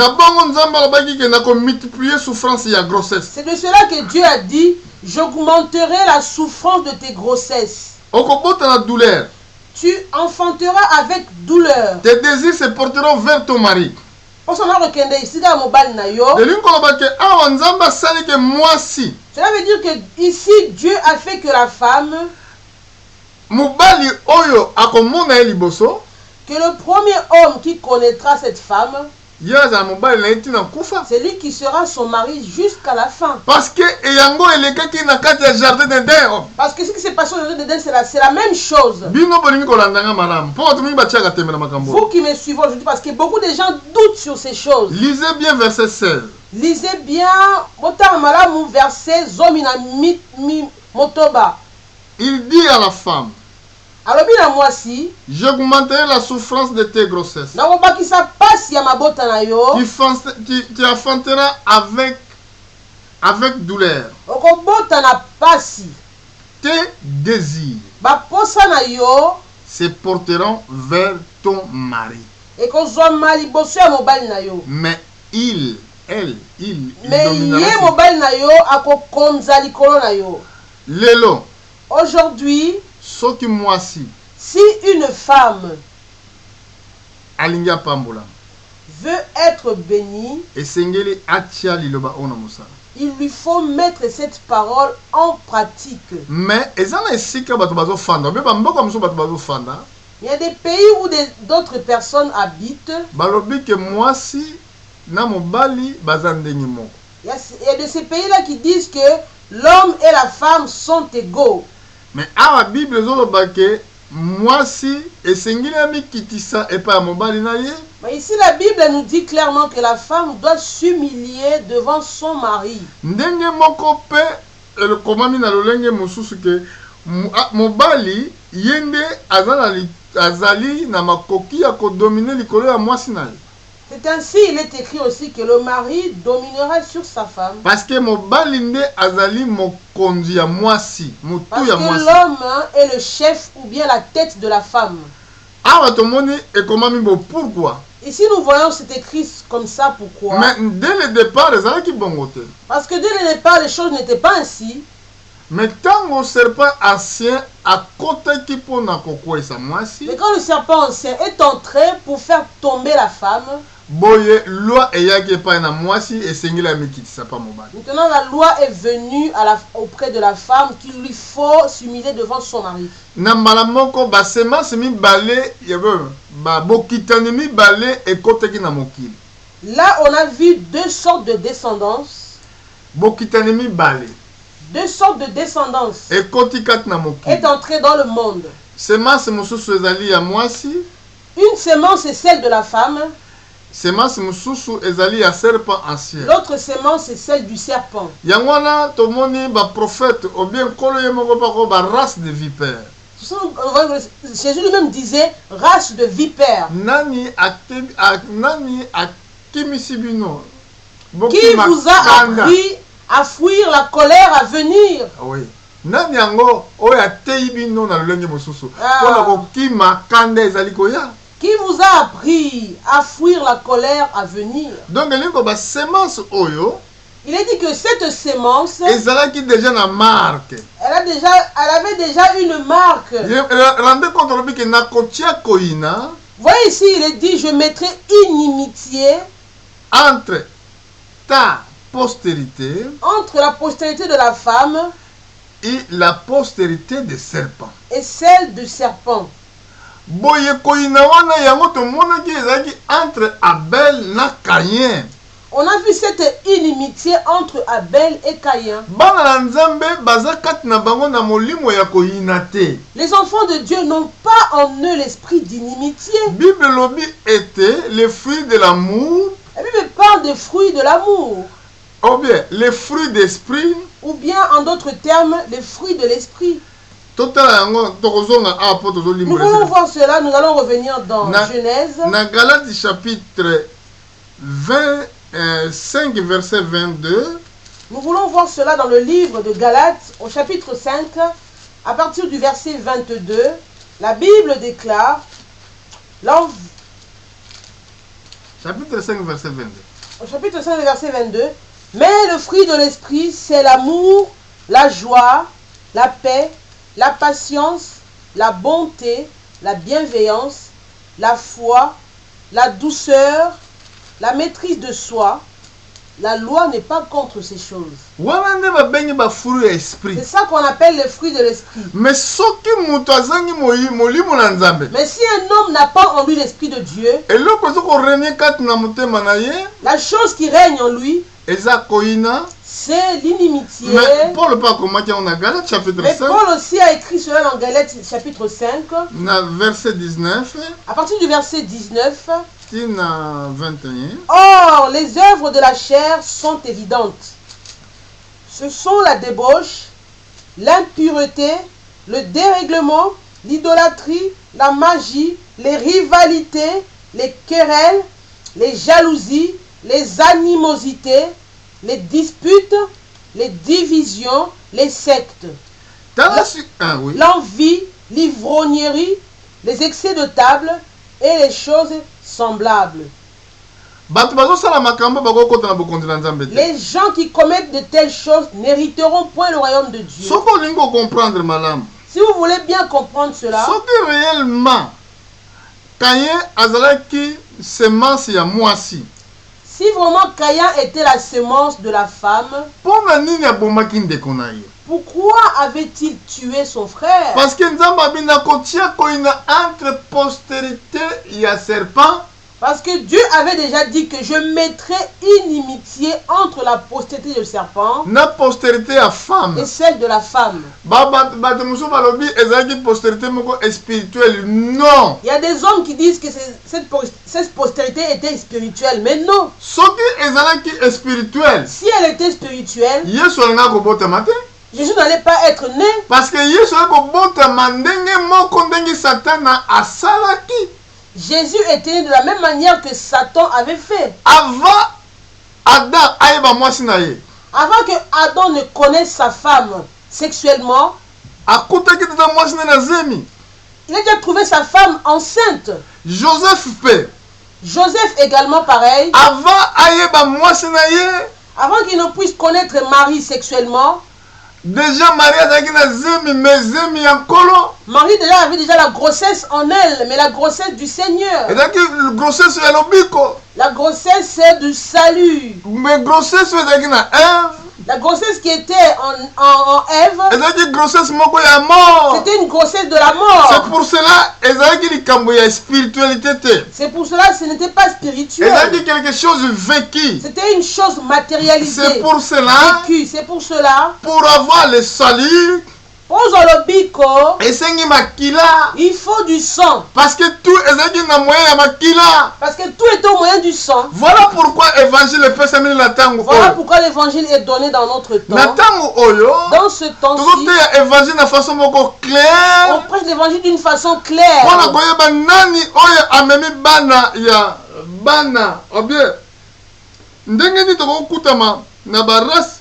de cela que Dieu a dit, j'augmenterai la souffrance de tes grossesses. Tu enfanteras avec douleur. Tes désirs se porteront vers ton mari. Cela veut dire que ici Dieu a fait que la femme, que le premier homme qui connaîtra cette femme, c'est lui qui sera son mari jusqu'à la fin. Parce que ce qui s'est passé au jardin d'Éden, c'est la même chose. Vous qui me suivez aujourd'hui, parce que beaucoup de gens doutent sur ces choses. Lisez bien verset 16. Lisez bien verset Motoba. Il dit à la femme, j'augmenterai la souffrance de tes grossesses. Tu enfanteras avec douleur. Tes désirs se porteront vers ton mari. Mais il Lelo. Aujourd'hui, si une femme veut être bénie, il lui faut mettre cette parole en pratique. Mais ezana esika bato bazofanda obe bamboka mosusu bato bazofanda. Il y a des pays où d'autres personnes habitent. Balobi ke mwasi na mobali baza ndenge moko. Il y a de ces pays-là qui disent que l'homme et la femme sont égaux. Mais awa Bible ezoloba ke mwasi esengeli amikitisa epa ya mobali na ye. Mais ici la Bible nous dit clairement que la femme doit s'humilier devant son mari. Ndenge moko pe ekomami na lolenge mosusu ke mobali yende azali na makoki ya kodomine likolo ya mwasi na ye. C'est ainsi, il est écrit aussi que le mari dominera sur sa femme. Parce que mobali nde azali mokonzi ya mwasi, mutu Parce ya que mwasi. l'homme est le chef ou bien la tête de la femme. Awa tomoni ekomami bo pourquoi? Ici nous voyons c'est écrit comme ça, pourquoi? Mais dès le départ ezalaki bongo te. Parce que dès le départ les choses n'étaient pas ainsi. Mais tango serpent ancien akotaki mpona kokwesa mwasi, Mais quand le serpent ancien est entré pour faire tomber la femme, boye loi eyaki epai na mwasi esengeli amikitisa pa mobali. maintenant la loi est venue auprès de la femme qu'il lui faut s'humilier devant son mari. Na mbala moko basemence mibale bokitani mibale ekotaki na mokili. Là on a vu deux sortes de descendance. Bokitani mibale Deux sortes de descendance ekoti kati na mokili. est entrée dans le monde. Semence mosusu ezali ya mwasi, Une sémence est celle de la femme, semence mosusu ezali ya serpent ancien. l'autre sémence est celle du serpent. Yango wana tomoni ba prophète ou bien nkolo ye moko bako ba race de vipère. Jésus lui-même disait race de vipères. Nani akimisi bino? Qui vous a appris à fuir la colère à venir? Oui. Nani yango oyo ateyi bino na lolenge mosusu mpona kokima kanda ezali koya? Qui vous a appris à fuir la colère à venir? Donc elingo ba semence oyo Il est dit que cette sémence, ezalaki déjà na marque. elle avait déjà une marque. Rendez compte lobi ke nakotia koina. Voyez ici, il est dit, je mettrai inimitié Entre ta postérité entre la postérité de la femme et la postérité des serpents. et celle du serpent. Boye koina wana yango tomonaki ezalaki entre Abel na Caïn. On a vu cette inimitié entre Abel et Caïn. Bana na Nzambe baza kati na bango na molimo ya koina te. Les enfants de Dieu n'ont pas en eux l'esprit d'inimitié. Bible lobi était le fruit de l'amour. La Bible parle des fruits de l'amour. Ou bien les fruits d'esprit. Ou bien en d'autres termes, les fruits de l'esprit. Nous voulons voir cela, nous allons revenir dans Genèse. Dans Galates chapitre 5 verset 22. Nous voulons voir cela dans le livre de Galates au chapitre 5 à partir du verset 22. La Bible déclare chapitre 5 verset 22. Au chapitre 5 verset 22. Mais le fruit de l'esprit, c'est l'amour, la joie, la paix, la patience, la bonté, la bienveillance, la foi, la douceur, la maîtrise de soi. La loi n'est pas contre ces choses. C'est ça qu'on appelle les fruits de l'esprit. Mais si un homme n'a pas en lui l'esprit de Dieu, la chose qui règne en lui, c'est l'inimitié. Mais Paul aussi a écrit cela dans Galates chapitre 5, verset 19. à partir du verset 19. 21. Or, les œuvres de la chair sont évidentes. Ce sont la débauche, l'impureté, le dérèglement, l'idolâtrie, la magie, les rivalités, les querelles, les jalousies, les animosités, les disputes, les divisions, les sectes, l'envie, l'ivrognerie, les excès de table et les choses semblables. Les gens qui commettent de telles choses n'hériteront point le royaume de Dieu. Si vous voulez bien comprendre cela, Si vraiment Caïn était la semence de la femme, mpona nini abomaki ndeko na ye? pourquoi avait-il tué son frère? Parce que nzambe abinda kotia koina entre postérité ya serpent. Parce que Dieu avait déjà dit que je mettrai inimitié entre la postérité du serpent na postérité ya femme et celle de la femme. bato mosusu balobi ezalaki postérité moko spirituelle. Non, Il y a des hommes qui disent que cette postérité était spirituelle, mais non. soki ezalaki spirituelle, Si elle était spirituelle, yesu alingaka kobotama te. Jésus n'allait pas être né. Parce que yesu alingaka kobotama ndenge moko ndenge satana asalaki. Jésus était né de la même manière que Satan avait fait. Avant Adam ayeba mwasi na ye, Avant que Adam ne connaisse sa femme sexuellement, akutaki tata mwasi na zemi. il a déjà trouvé sa femme enceinte. Joseph pe, Joseph également pareil. avant ayeba mwasi na ye, Avant qu'il ne puisse connaître Marie sexuellement, déjà Marie azalaki na zemi, mais zemi ya nkolo. Marie déjà avait déjà la grossesse en elle, mais la grossesse du Seigneur. ezalaki grossesse ya lobiko, La grossesse du salut. mais grossesse oyo ezalaki na Ève, La grossesse qui était en Ève, ezalaki grossesse moko ya mort. c'était une grossesse de la C'est mort. pour cela ezalaki likambo ya spiritualité te, C'est pour cela que ce n'était pas spirituel. ezalaki quelque chose vécu. C'était une chose matérialisée. C'est pour cela, Vécue. C'est pour cela. pour avoir le salut, Ozolobiko, esengi makila, il faut du sang. parce que tout ezalaki na moyen ya makila. Parce que tout est au moyen du sang. Voilà pourquoi évangile epesameli na ntango Voilà oyo. pourquoi l'évangile est donné dans notre Na temps. ntango oyo Dans ce temps-ci, tozoteya évangile na façon moko claire, on prêche l'évangile d'une façon mpona claire. koyeba nani oyo amemi bana obie ndenge nini tokokutama na barase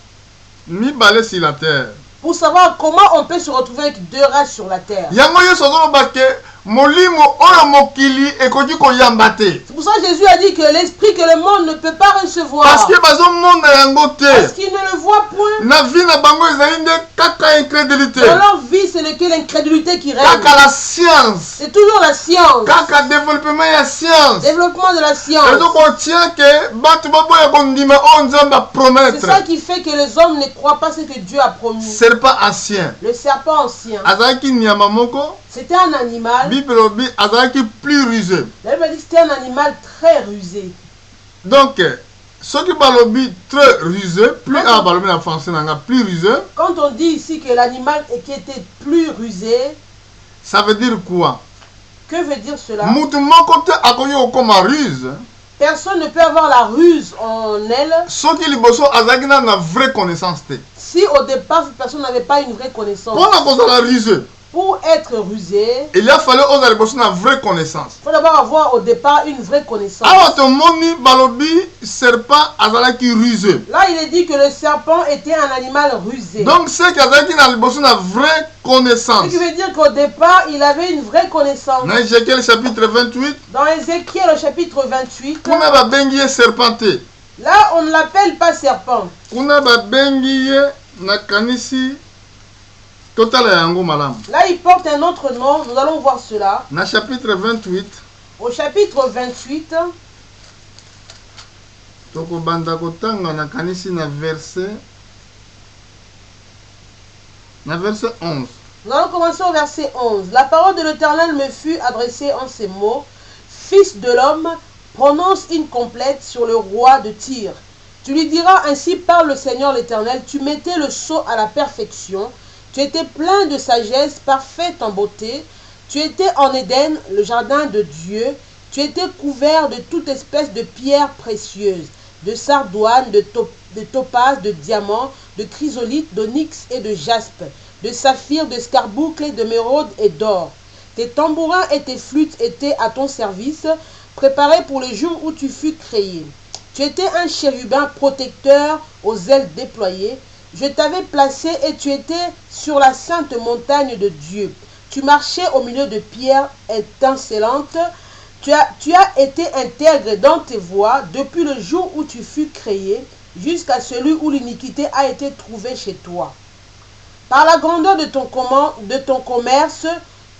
mibale sur la terre. Pour savoir comment on peut se retrouver avec deux races sur la terre. Yango yesu azoloba ke molimo oyo mokili ekoki koyamba te, C'est pour ça que Jésus a dit que l'esprit que le monde ne peut pas recevoir. parce que bazomona yango Parce te. qu'ils ne le voient point. Na vie na bango ezali nde kaka incrédulité, Dans leur vie, ce n'est que l'incrédulité qui règne. kaka la science, C'est toujours la science. kaka développement ya science. Développement de la science. ezokotia ke bato baboya kondima oyo nzambe C'est apromettre. ça qui fait que les hommes ne croient pas ce que Dieu a promis. Serpent ancien Le serpent ancien, azalaki nyama moko, c'était un animal. bible elobi azalaki plus rusé. La Bible dit que c'était un animal très rusé. Donc soki balobi très rusé, plus balobi na français nanga plus rusé, Quand on dit ici que l'animal qui était plus rusé, ça veut dire quoi? que veut dire cela? Mutu moko te akoki kokoma ruse Personne ne peut avoir la ruse en elle soki liboso azalaki na vraie connaissance te. si au départ cette personne n'avait pas une vraie connaissance. Mpona kozala rusé, Pour être rusé, il a fallu oza liboso na vraie connaissance. il faut d'abord avoir au départ une vraie connaissance. Awa tomoni balobi serpent azalaki rusé. Là, il est dit que le serpent était un animal rusé. Donc c'est qu'azalaki na liboso na vraie connaissance. Ce qui veut dire qu'au départ, il avait une vraie connaissance. Na Ézéchiel chapitre 28, Dans Ézéchiel au chapitre 28, kuna babengi ye serpent te. là, on ne l'appelle pas serpent. Kuna babengi ye nakanisi totala yango malamu. Là, il porte un autre nom. Nous allons voir cela. Na chapitre 28, Au chapitre 28, tokobanda kotanga nakanisi na verset 11. nous allons commencer au verset 11. La parole de l'Éternel me fut adressée en ces mots. Fils de l'homme, prononce une complète sur le roi de Tyr. Tu lui diras, ainsi parle le Seigneur l'Éternel, tu mettais le sceau à la perfection, tu étais plein de sagesse, parfait en beauté, tu étais en Éden, le jardin de Dieu, tu étais couvert de toute espèce de pierres précieuses, de sardoine, de topaz, de diamant, de chrysolite, d'onyx et de jaspe, de saphir, de scarboucle, de méraude et d'or. Tes tambourins et tes flûtes étaient à ton service, préparés pour le jour où tu fus créé. Tu étais un chérubin protecteur aux ailes déployées. Je t'avais placé et tu étais sur la sainte montagne de Dieu. Tu marchais au milieu de pierres étincelantes. Tu as été intègre dans tes voies depuis le jour où tu fus créé jusqu'à celui où l'iniquité a été trouvée chez toi. Par la grandeur de ton commerce,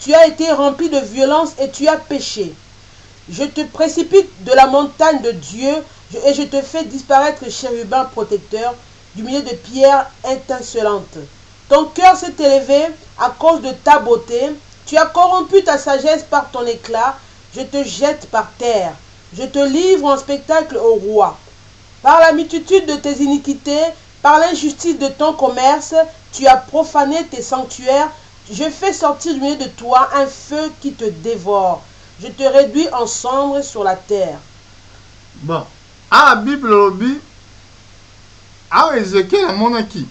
tu as été rempli de violence et tu as péché. Je te précipite de la montagne de Dieu, Et je te fais disparaître le chérubin protecteur du milieu de pierres étincelantes. Ton cœur s'est élevé à cause de ta beauté. Tu as corrompu ta sagesse par ton éclat. Je te jette par terre. Je te livre en spectacle au roi. Par la multitude de tes iniquités, par l'injustice de ton commerce, tu as profané tes sanctuaires. Je fais sortir du milieu de toi un feu qui te dévore. Je te réduis en cendres sur la terre. Bon. Ah, la Bible lobby. Ah, Ézéchiel a monaki.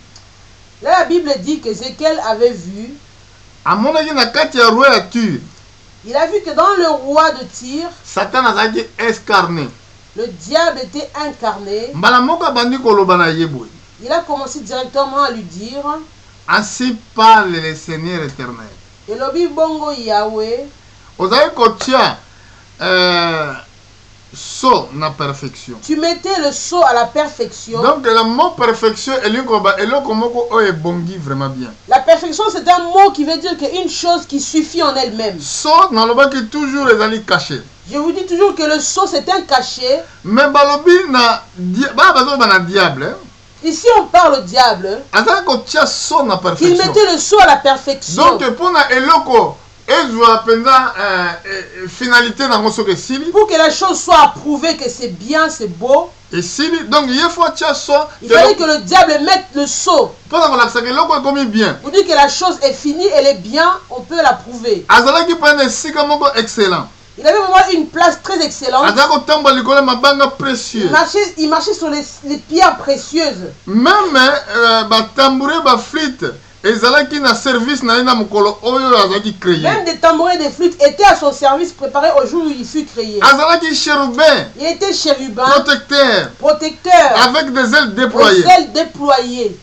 Là, la Bible dit qu'Ézéchiel avait vu. A monaki na kati ya roi ya Tyr. Il a vu que dans le roi de Tyr, Satan azaki escarné. le diable était incarné. Mbala moko bandi koloba na yeboy. Il a commencé directement à lui dire, Ainsi parle le Seigneur éternel. Elobi bongo Yahweh, Ozali kotia so na perfection. tu mettais le sceau à la perfection. Donc le mot perfection eloko moko oyo ebongi vraiment bien. La perfection, c'est un mot qui veut dire qu'une chose qui suffit en elle-même. So nalobaki toujours ezali caché. Je vous dis toujours que le sceau, c'est un cachet. Mais balobi na ba bazo ba na diable. Ici, on parle au diable, Azali kotia so na qu'il perfection. mettait le sceau à la perfection. Donc pona eloko ezwa penza finalité na ngoso ke sili. Pour que la chose soit approuvée, que c'est bien, c'est beau, Et sili donc il faut tia so. il fallait que le diable mette le sceau. Pona kolakisa ke eloko ekomi bien. Pour dire que la chose est finie, elle est bien, on peut l'approuver. Azalaki pena esika moko excellent. Il avait vraiment une place très excellente. Azalaki kotambola likolo ya mabanga précieux. Il marchait sur les pierres précieuses. Même batambouré baflite ezalaki na service na ye na mokolo oyo azalaki créé. Même des tambourins et des flûtes étaient à son service préparé au jour où il fut créé. Azalaki chérubin Il était chérubin, protecteur avec des ailes aux déployées. ailes déployées.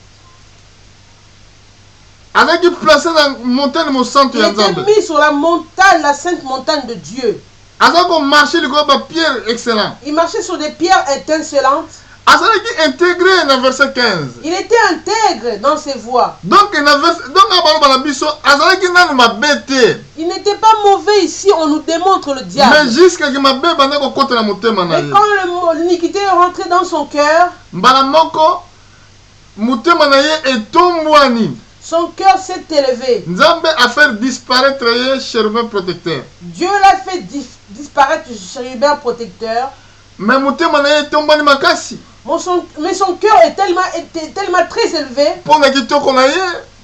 Azalaki placé dans la montagne mo centre Il ya était Nzambe. mis sur la montagne, la sainte montagne de Dieu. Azalaki marcher likolo ba pierre excellent. Il marchait sur des pierres étincelantes. Azalaki intégré na verset 15. Il était intègre dans ses voies. Donc abaloba na biso azalaki nanu mabe te. Il n'était pas mauvais ici, on nous démontre le Mais diable. jusqu'à que mabe banda kokota na motema na Et ye. quand l'iniquité est rentrée dans son cœur, Mbala moko motema na ye etombwani. son cœur s'est élevé. Nzambe a fait disparaître ye chérubin protecteur. Dieu l'a fait disparaître le chérubin protecteur. Mais motema na ye etombwani makasi. Mais son cœur était tellement très élevé Pona kitoko na ye.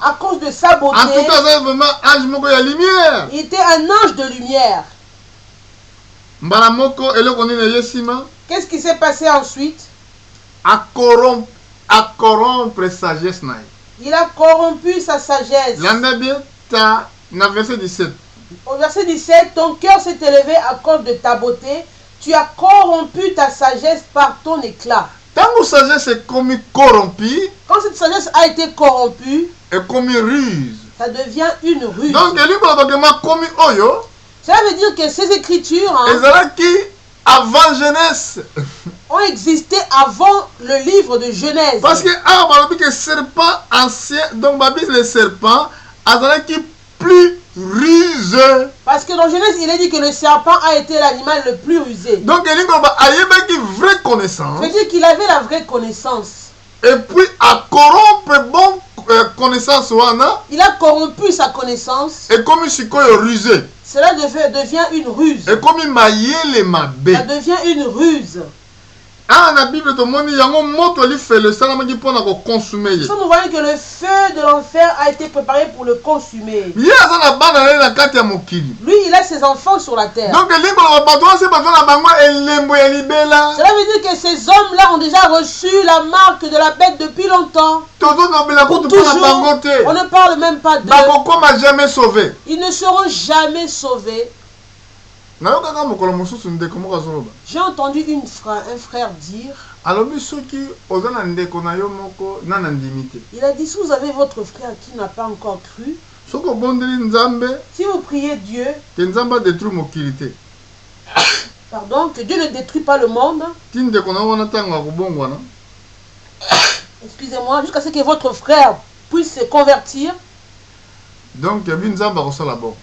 à cause de sa beauté. En tout cas, c'est vraiment ange moko ya lumière. Il était un ange de lumière. Mbala moko eloko nini ye sima Qu'est-ce qui s'est passé ensuite? a corrompre sagesse na ye. Il a corrompu sa sagesse. Landa bien ta na verset 17. Au verset 17, ton cœur s'est élevé à cause de ta beauté. Tu as corrompu ta sagesse par ton éclat. Tango sagesse est comme corrompue, Quand cette sagesse a été corrompue, est comme ruse. ça devient une ruse. Donc elingo lobakema komi oyo Cela veut dire que ces écritures ezalaki avant jeunesse. ont existé avant le livre de Genèse. Parce que awa balobi que serpent ancien, donc babis le serpent azalaki plus ruse. Parce que dans Genèse, il est dit que le serpent a été l'animal le plus rusé. Donc elingo loba ayebaki vraie connaissance. Ça veut dire qu'il avait la vraie connaissance. Et puis à corrompre bon connaissance wana Il a corrompu sa connaissance. et comme sikoyo rusé. Cela devient une ruse. Et comme mayele mabe. Ça devient une ruse. Ah, na Bible tomoni yango moto ali fait le salamaki pona ko consommer ye. Nous voyons que le feu de l'enfer a été préparé pour le consumer. Ye aza na bana na kati ya mokili. Lui, il a ses enfants sur la terre. Donc elingo loba bato ase bato na bango elembo ya libela. Cela veut dire que ces hommes-là ont déjà reçu la marque de la bête depuis longtemps. Tozo nobela Pour kutu pona toujours, bango te. on ne parle même pas d'eux. Bakokoma jamais sauvé. Ils ne seront jamais sauvés. Nayokaka mokolo mosusu ndeko moko azoloba. J'ai entendu un frère dire, Alobi soki oza na ndeko na yo moko na na ndimi te. il a dit, si vous avez votre frère qui n'a pas encore cru, Soki obondeli Nzambe si vous priez Dieu, ke Nzambe adétruire mokili te. pardon, que Dieu ne détruit pas le monde, Ti ndeko na wana ntango akobongwana. excusez-moi, jusqu'à ce que votre frère puisse se convertir, Donc bi Nzambe akosala bon.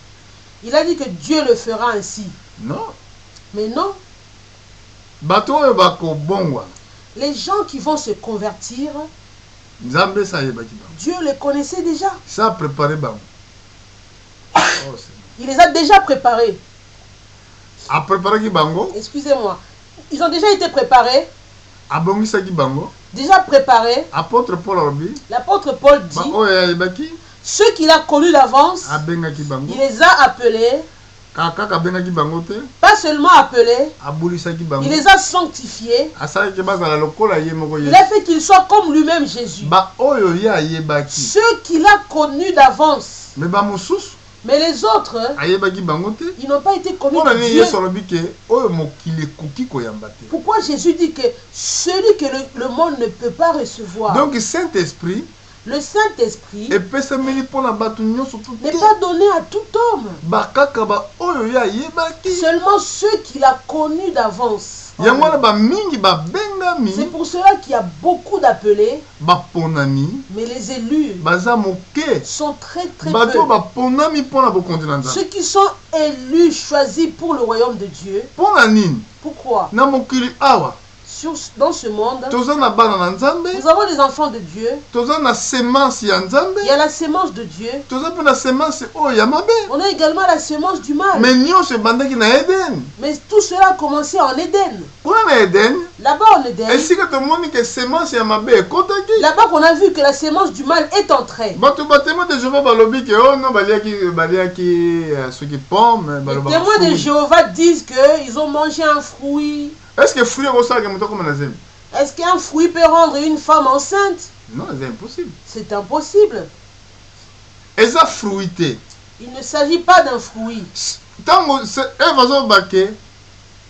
il a dit que Dieu le fera ainsi. Non. Mais non, bato oyo bakobongwa Les gens qui vont se convertir, nzambe esa ayebaki bango Dieu les connaissait déjà. sa aprépare bango. Oh, Seigneur. Il les a déjà préparés. Apréparaki bango Excusez-moi. Ils ont déjà été préparés, abongisaki bango. déjà préparés. Apôtre Paul alobi L'apôtre Paul ba dit, oyo ayebaki ceux qu'il a connus d'avance, abengaki bango il les a appelés, kaka abengaki bango te pas seulement appelés, abulisaki bango il les a sanctifiés. asalaki bazala lokola ye moko Il Yesu. a fait qu'ils soient comme lui-même Jésus. Ba oyo ye ayebaki Ceux qu'il a connus d'avance. me bamosusu Mais les autres, ayebaki bango te ils n'ont pas été connus mpona de nini Dieu. Yesu alobi ke oyo mokili ekoki koyamba te. Pourquoi Jésus dit que celui que le monde ne peut pas recevoir, Donc Saint-Esprit le Saint-Esprit, epesameli mpona bato nyonso to n'est te pas donné à tout homme. bakaka ba oyo ye ayebaki Seulement ceux qu'il a connus d'avance. yango wana bamingi babengami C'est pour cela qu'il y a beaucoup d'appelés, baponami mais les élus baza moke sont très très bato peu. oyo baponami mpona bokonzi na nzambe Ceux qui sont élus, choisis pour le royaume de Dieu. mpona nini Pourquoi? na mokili awa Dans ce monde, toza na bana na nzambe nous avons des enfants de Dieu. toza na semence ya nzambe Il y a la sémence de Dieu. toza mpe na semence oyo ya mabe On a également la sémence du mal. me nyonso ebandaki na eden Mais tout cela a commencé en Éden. kuna na eden Là-bas en Éden, esika tomoni ke semence ya mabe ekotaki là-bas qu'on a vu que la sémence du mal est entrée. bato batémoin de jehova balobi ke oh non baliaki soki pomme Les balobaka témoins de fruit. Jéhovah disent qu'ils ont mangé un fruit. Est-ce que fruit ekosalaka moto akoma na zemi? Est-ce qu'un fruit peut rendre une femme enceinte? Non, c'est impossible. C'est impossible. eza fruit te Il ne s'agit pas d'un fruit. ntango eve azoba ke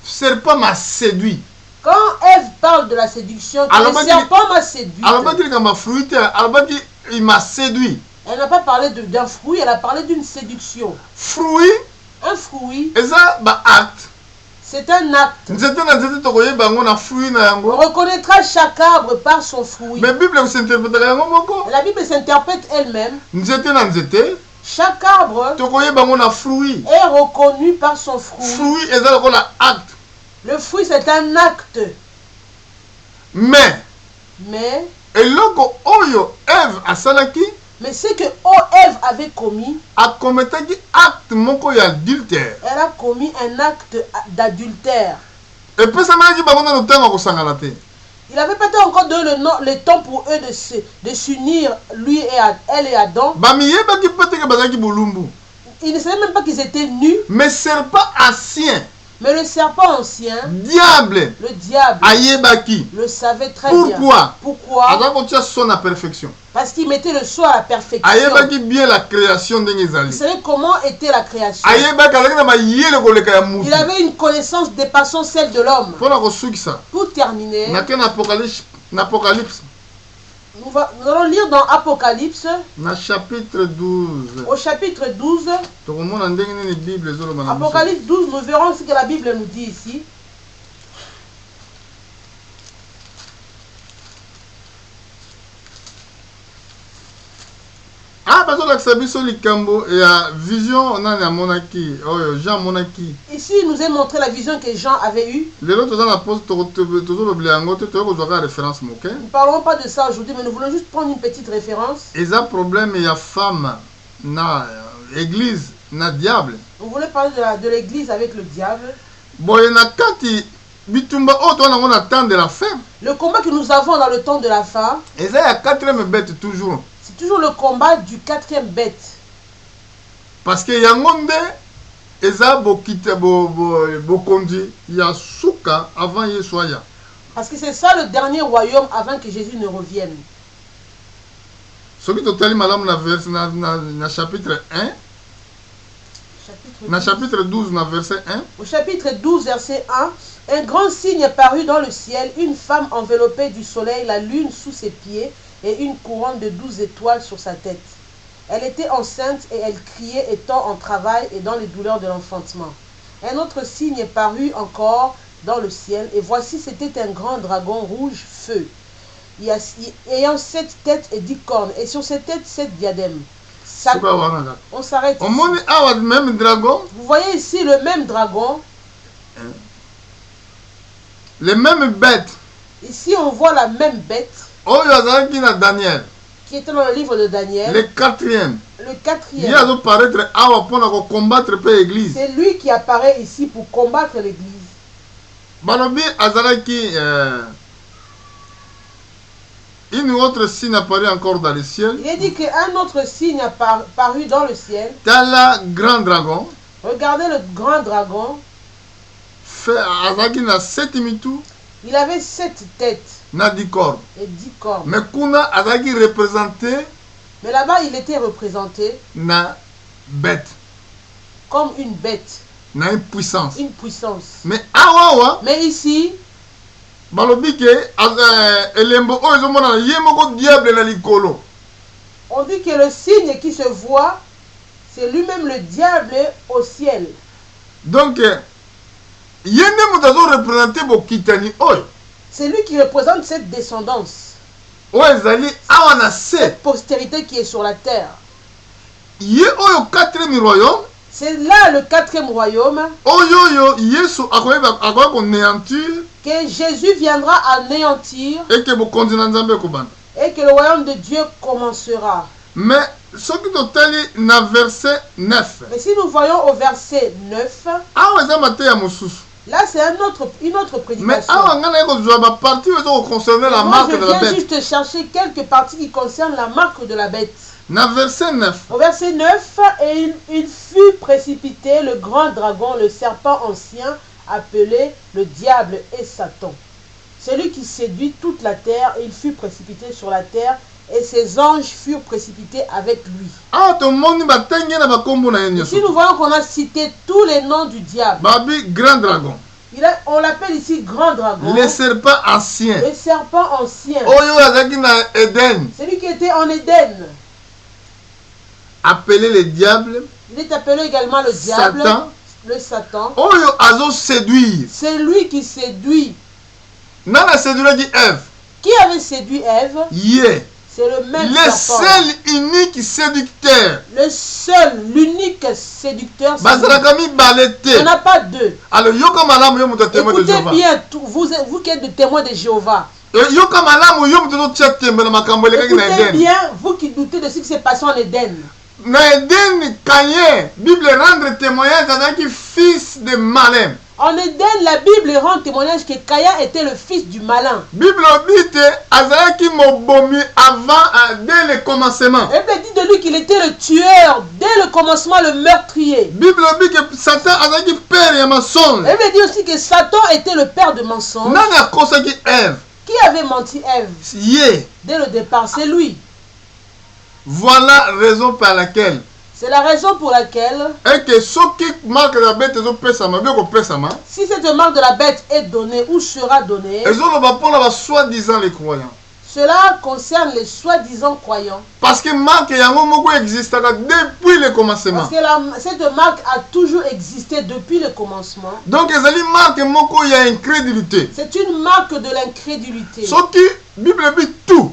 serpent m'a séduit Quand Ève parle de la séduction, que Alors, le serpent m'a séduit, alobaki likambo fruit te alobaki il m'a séduit elle n'a pas parlé d'un fruit, elle a parlé d'une séduction. fruit Un fruit, eza baacte c'est un acte. nzete na nzete tokoyeba yango na fruit na On yango reconnaîtra chaque arbre par son fruit. mais bible ekosinterpretaka yango moko La Bible s'interprète elle-même. nzete na nzete Chaque arbre tokoyeba yango na fruit est reconnu par son fruit. fruit eza lokola acte Le fruit, c'est un acte. mais Mais eloko oyo eve asalaki ce que Ève avait commis, akometaki acte moko ya adultère elle a commis un acte d'adultère. epesamelaki bango nano ntango ya kosangana te Il n'avait pas encore donné le temps pour eux de s'unir, elle et Adam. bamiyebaki mpe teke bazalaki bolumbu Ils ne savaient même pas qu'ils étaient nus. mais serpent ancien Mais le serpent ancien, diable le diable, ayebaki le savait très bien. pourquoi Pourquoi? aza kotia son à perfection Parce qu'il mettait le sceau à la perfection. ayebaki bien la création ndenge Il ezali savait comment était la création. ayebaki azalaki na mayele koleka ya Il mutu avait une connaissance dépassant celle de l'homme. mpona kosukisa Pour terminer, nake na apocalypse nous allons lire dans Apocalypse, na chapitre 12 au chapitre 12. tokomona ndenge nini bible ezoloba na biso. Apocalypse 12, nous verrons ce que la Bible nous dit ici. bazolakisa biso likambo ya vision nani amonaki oyo Jean amonaki Ici, il nous est montré la vision que Jean avait eue. lelo toza na poste tozolobela yango te toyei kozwaka référence moke Nous ne parlerons pas de ça aujourd'hui, mais nous voulons juste prendre une petite référence. eza problème ya femme na église na diable On voulait parler de l'église avec le diable. boye na kati bitumba oyo toza nango na temps de la fin Le combat que nous avons dans le temps de la fin, eza ya quatrième bête toujours c'est toujours le combat du quatrième bête. parce que yango nde eza bokite bokonzi ya suka avant yesu aya Parce que c'est ça le dernier royaume avant que Jésus ne revienne. soki totali malamu na chapitre 1 na chapitre 12 na verset 1 Au chapitre 12, verset 1, un grand signe parut dans le ciel, une femme enveloppée du soleil, la lune sous ses pieds et une couronne de 12 étoiles sur sa tête. Elle était enceinte et elle criait étant en travail et dans les douleurs de l'enfantement. Un autre signe parut encore dans le ciel et voici c'était un grand dragon rouge feu, ayant 7 têtes et 10 cornes et sur ses têtes 7 diadèmes. On s'arrête ici. même dragon Vous voyez ici le même dragon. les mêmes bêtes. Ici, on voit la même bête Oyo azalaki na Daniel. qui était dans le livre de Daniel. Le quatrième. Le Il quatrième. a paraître awa pona ko combattre pe église. C'est lui qui apparaît ici pour combattre l'église. Balobi azalaki une autre signe apparut encore dans le ciel. Il est dit qu'un autre signe a paru dans le ciel. Tala grand dragon. Regardez le grand dragon. Azalaki na 7 mitu. Il avait 7 têtes Na 10 cornes. et 10 cornes. Mais kuna azalaki représenté Mais là-bas, il était représenté na bête. comme une bête, Na une puissance. une puissance. Mais awawa Mais ici, balobi ke elembo oyo ezomona ye moko diable na likolo. on dit que le signe qui se voit, c'est lui-même le diable au ciel. Donc ye nde moto azorepresente bokitani oyo. C'est lui qui représente cette descendance, Oyo ezali awa na se. cette postérité qui est sur la terre. Ye oyo 4e royaume. C'est là le 4e royaume Oyo Yesu akoyeba konéantir. que Jésus viendra anéantir Et que bokonzi na Nzambe ekobanda. et que le royaume de Dieu commencera. Mais soki totali na verset 9. Mais si nous voyons au verset 9, Awa eza mateya mosusu. là c'est une autre Mais prédication. awa nga naye kozwa baparti oyo ezokoconcerne la Moi, marque je de la viens bête. juste chercher quelques parties qui concernent la marque de la bête. Na verset 9. Au verset 9, et il fut précipité, le grand dragon, le serpent ancien, appelé le diable et Satan. Celui qui séduit toute la terre, il fut précipité sur la terre, et ses anges furent précipités avec lui. Awa tomoni batenge na bakombo na ye nyonso. Ici, nous voyons qu'on a cité tous les noms du diable. Babi grand dragon. On l'appelle ici grand dragon, Le serpent ancien. le serpent ancien, Oyo azalaki na Eden. celui qui était en Éden. Appelé le diable. Il est appelé également le diable, Satan. le Satan. Oyo azo séduire. C'est lui qui séduit. Nana séduiraki Ève. Qui avait séduit Ève? Ye. C'est le même Le serpent. seul unique séducteur. Le seul, l'unique séducteur. c'est lui. Bazalaka mibale Il n'y en te. a pas deux. Alors yoka malamu yo moto témoin de Écoutez Jéhovah. bien, vous qui êtes des témoins de Jéhovah. Yoka malamu yo moto tia tembe na makambo elekaki na Écoutez Eden. bien, vous qui doutez de ce qui s'est passé en Éden. Na Eden Caïn, Bible rendre témoignage azalaki fils de malin. En Éden, la Bible rend témoignage que Caïn était le fils du malin. Bible dit azalaki mobomi avant dès le commencement. La Bible dit de lui qu'il était le tueur, dès le commencement, le meurtrier. Bible dit que Satan azalaki père ya mensonge. La Bible dit aussi que Satan était le père de mensonges. Nani akosaki Ève? Qui avait menti Ève Ye. dès le départ? C'est lui. Voilà raison par laquelle C'est la raison pour laquelle, et que soki marque la bête ezopesama bien kopesama si cette marque de la bête est donnée ou sera donnée, ezoloba mpona basoi-disant les croyants. cela concerne les soi-disant croyants. Parce que marque yango moko existaka depuis le commencement. Parce que cette marque a toujours existé depuis le commencement. Donc ezali marque moko ya incrédulité. C'est une marque de l'incrédulité. Soki Bible dit tout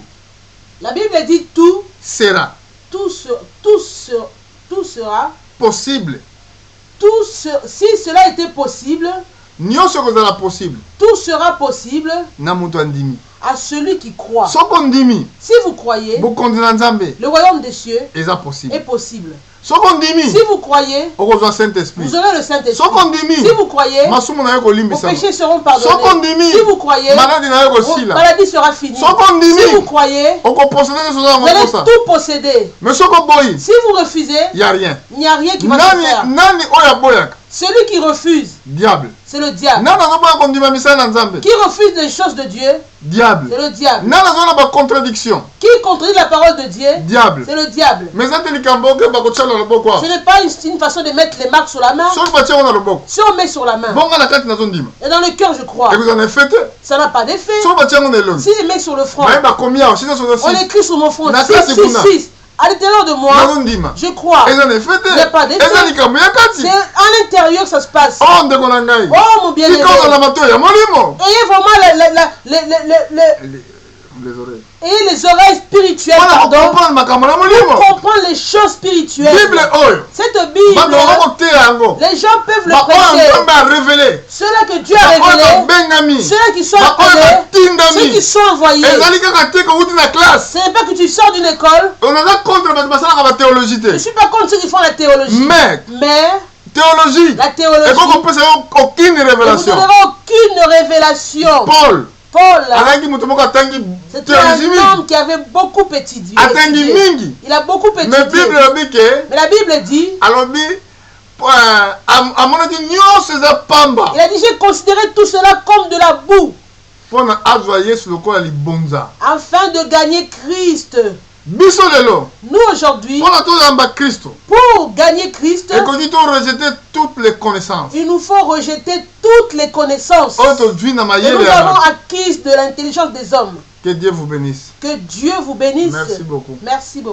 La Bible dit tout, sera tout sera, possible. si cela était possible, Nyonso kozala possible tout sera possible na moto andimi. à celui qui croit. Soko ndimi Si vous croyez, bokonzi na Nzambe le royaume des cieux eza est possible. possible. Soko ndimi Si vous croyez, okozwa Saint-Esprit. vous aurez le Saint-Esprit. Soko ndimi Si vous croyez, masumu na yo vos kolimbisama. péchés seront Soko pardonnés. ndimi Si vous croyez, maladi na yo votre kosila. maladie sera finie. Soko ndimi Si vous croyez, okoposede nyonso oza vous yango allez posa. tout posséder. Mais soko boyi Si vous refusez, y a rien. il n'y a rien qui va se faire. Nani oyo aboyaka? Celui qui refuse, Diable. c'est le diable. Nani azoboya kondima misala na Nzambe? Qui refuse les choses de Dieu, Diable. c'est le diable. Nani azona ba contradiction? Qui contredit la parole de Dieu, Diable. c'est le diable. Mais eza te likambo oke bakotia na loboko awa. Ce n'est pas une façon de mettre les marques sur la main. Soki batia yango na loboko Si on met sur la main, bonga na kati nazondima et dans le cœur, je crois, ekozala na effet te. ça n'a pas d'effet. Soki batia yango na elongi Si je mets sur le front, baye bakomi awa sino soza on si écrit sur mon front Na 6, kati 6, kuna. 6. À l'intérieur de moi, nazondima je crois. eza na effet te. Il y a pas d'effet. Eza likambo ya kati. C'est à l'intérieur que ça se passe. Oh ndeko na ngai Oh mon bien-aimé, tika ozala matoi ya molimo. ayez vraiment les oreilles. Et les oreilles spirituelles, Voilà, pardon, comprendre makambo na pour molimo. comprendre les choses spirituelles. Bible oyo. Cette Bible, Bato bakoteya yango. les gens peuvent le Bakoyo prêcher. Nzambe a révélé. Ceux-là que Dieu a Bakoyo révélés, bengami. ceux-là qui sont Bakoyo appelés, ceux batindami. qui sont envoyés. Ezali kaka te ko uti na classe. Ce n'est pas que tu sors d'une école. On a contre bato basalaka ba théologie Je ne te. suis pas contre ceux qui font la théologie. Mais Mais théologie. la théologie, Et qu'on peut aucune ne vous révélation. donnerez aucune révélation. Paul, Paul, alaki mutu moko atangi c'était théologie un mingi. homme qui avait beaucoup étudié. Atangi mingi. Il a beaucoup Mais étudié. Bible lobi ke Mais la Bible dit, alobi amonaki nyonso eza pamba. il a dit, j'ai considéré tout cela comme de la boue, Mpona azwa Yesu lokola libonza. afin de gagner Christ. Biso lelo. Nous aujourd'hui, Mpona tozamba Kristo. pour gagner Christ, Ekoki to rejeter toutes les connaissances. il nous faut rejeter toutes les connaissances Oyo tozwi na que mayele nous ya avons bato. acquises de l'intelligence des hommes. Que Dieu vous bénisse. Que Dieu vous bénisse. Merci beaucoup. Merci beaucoup.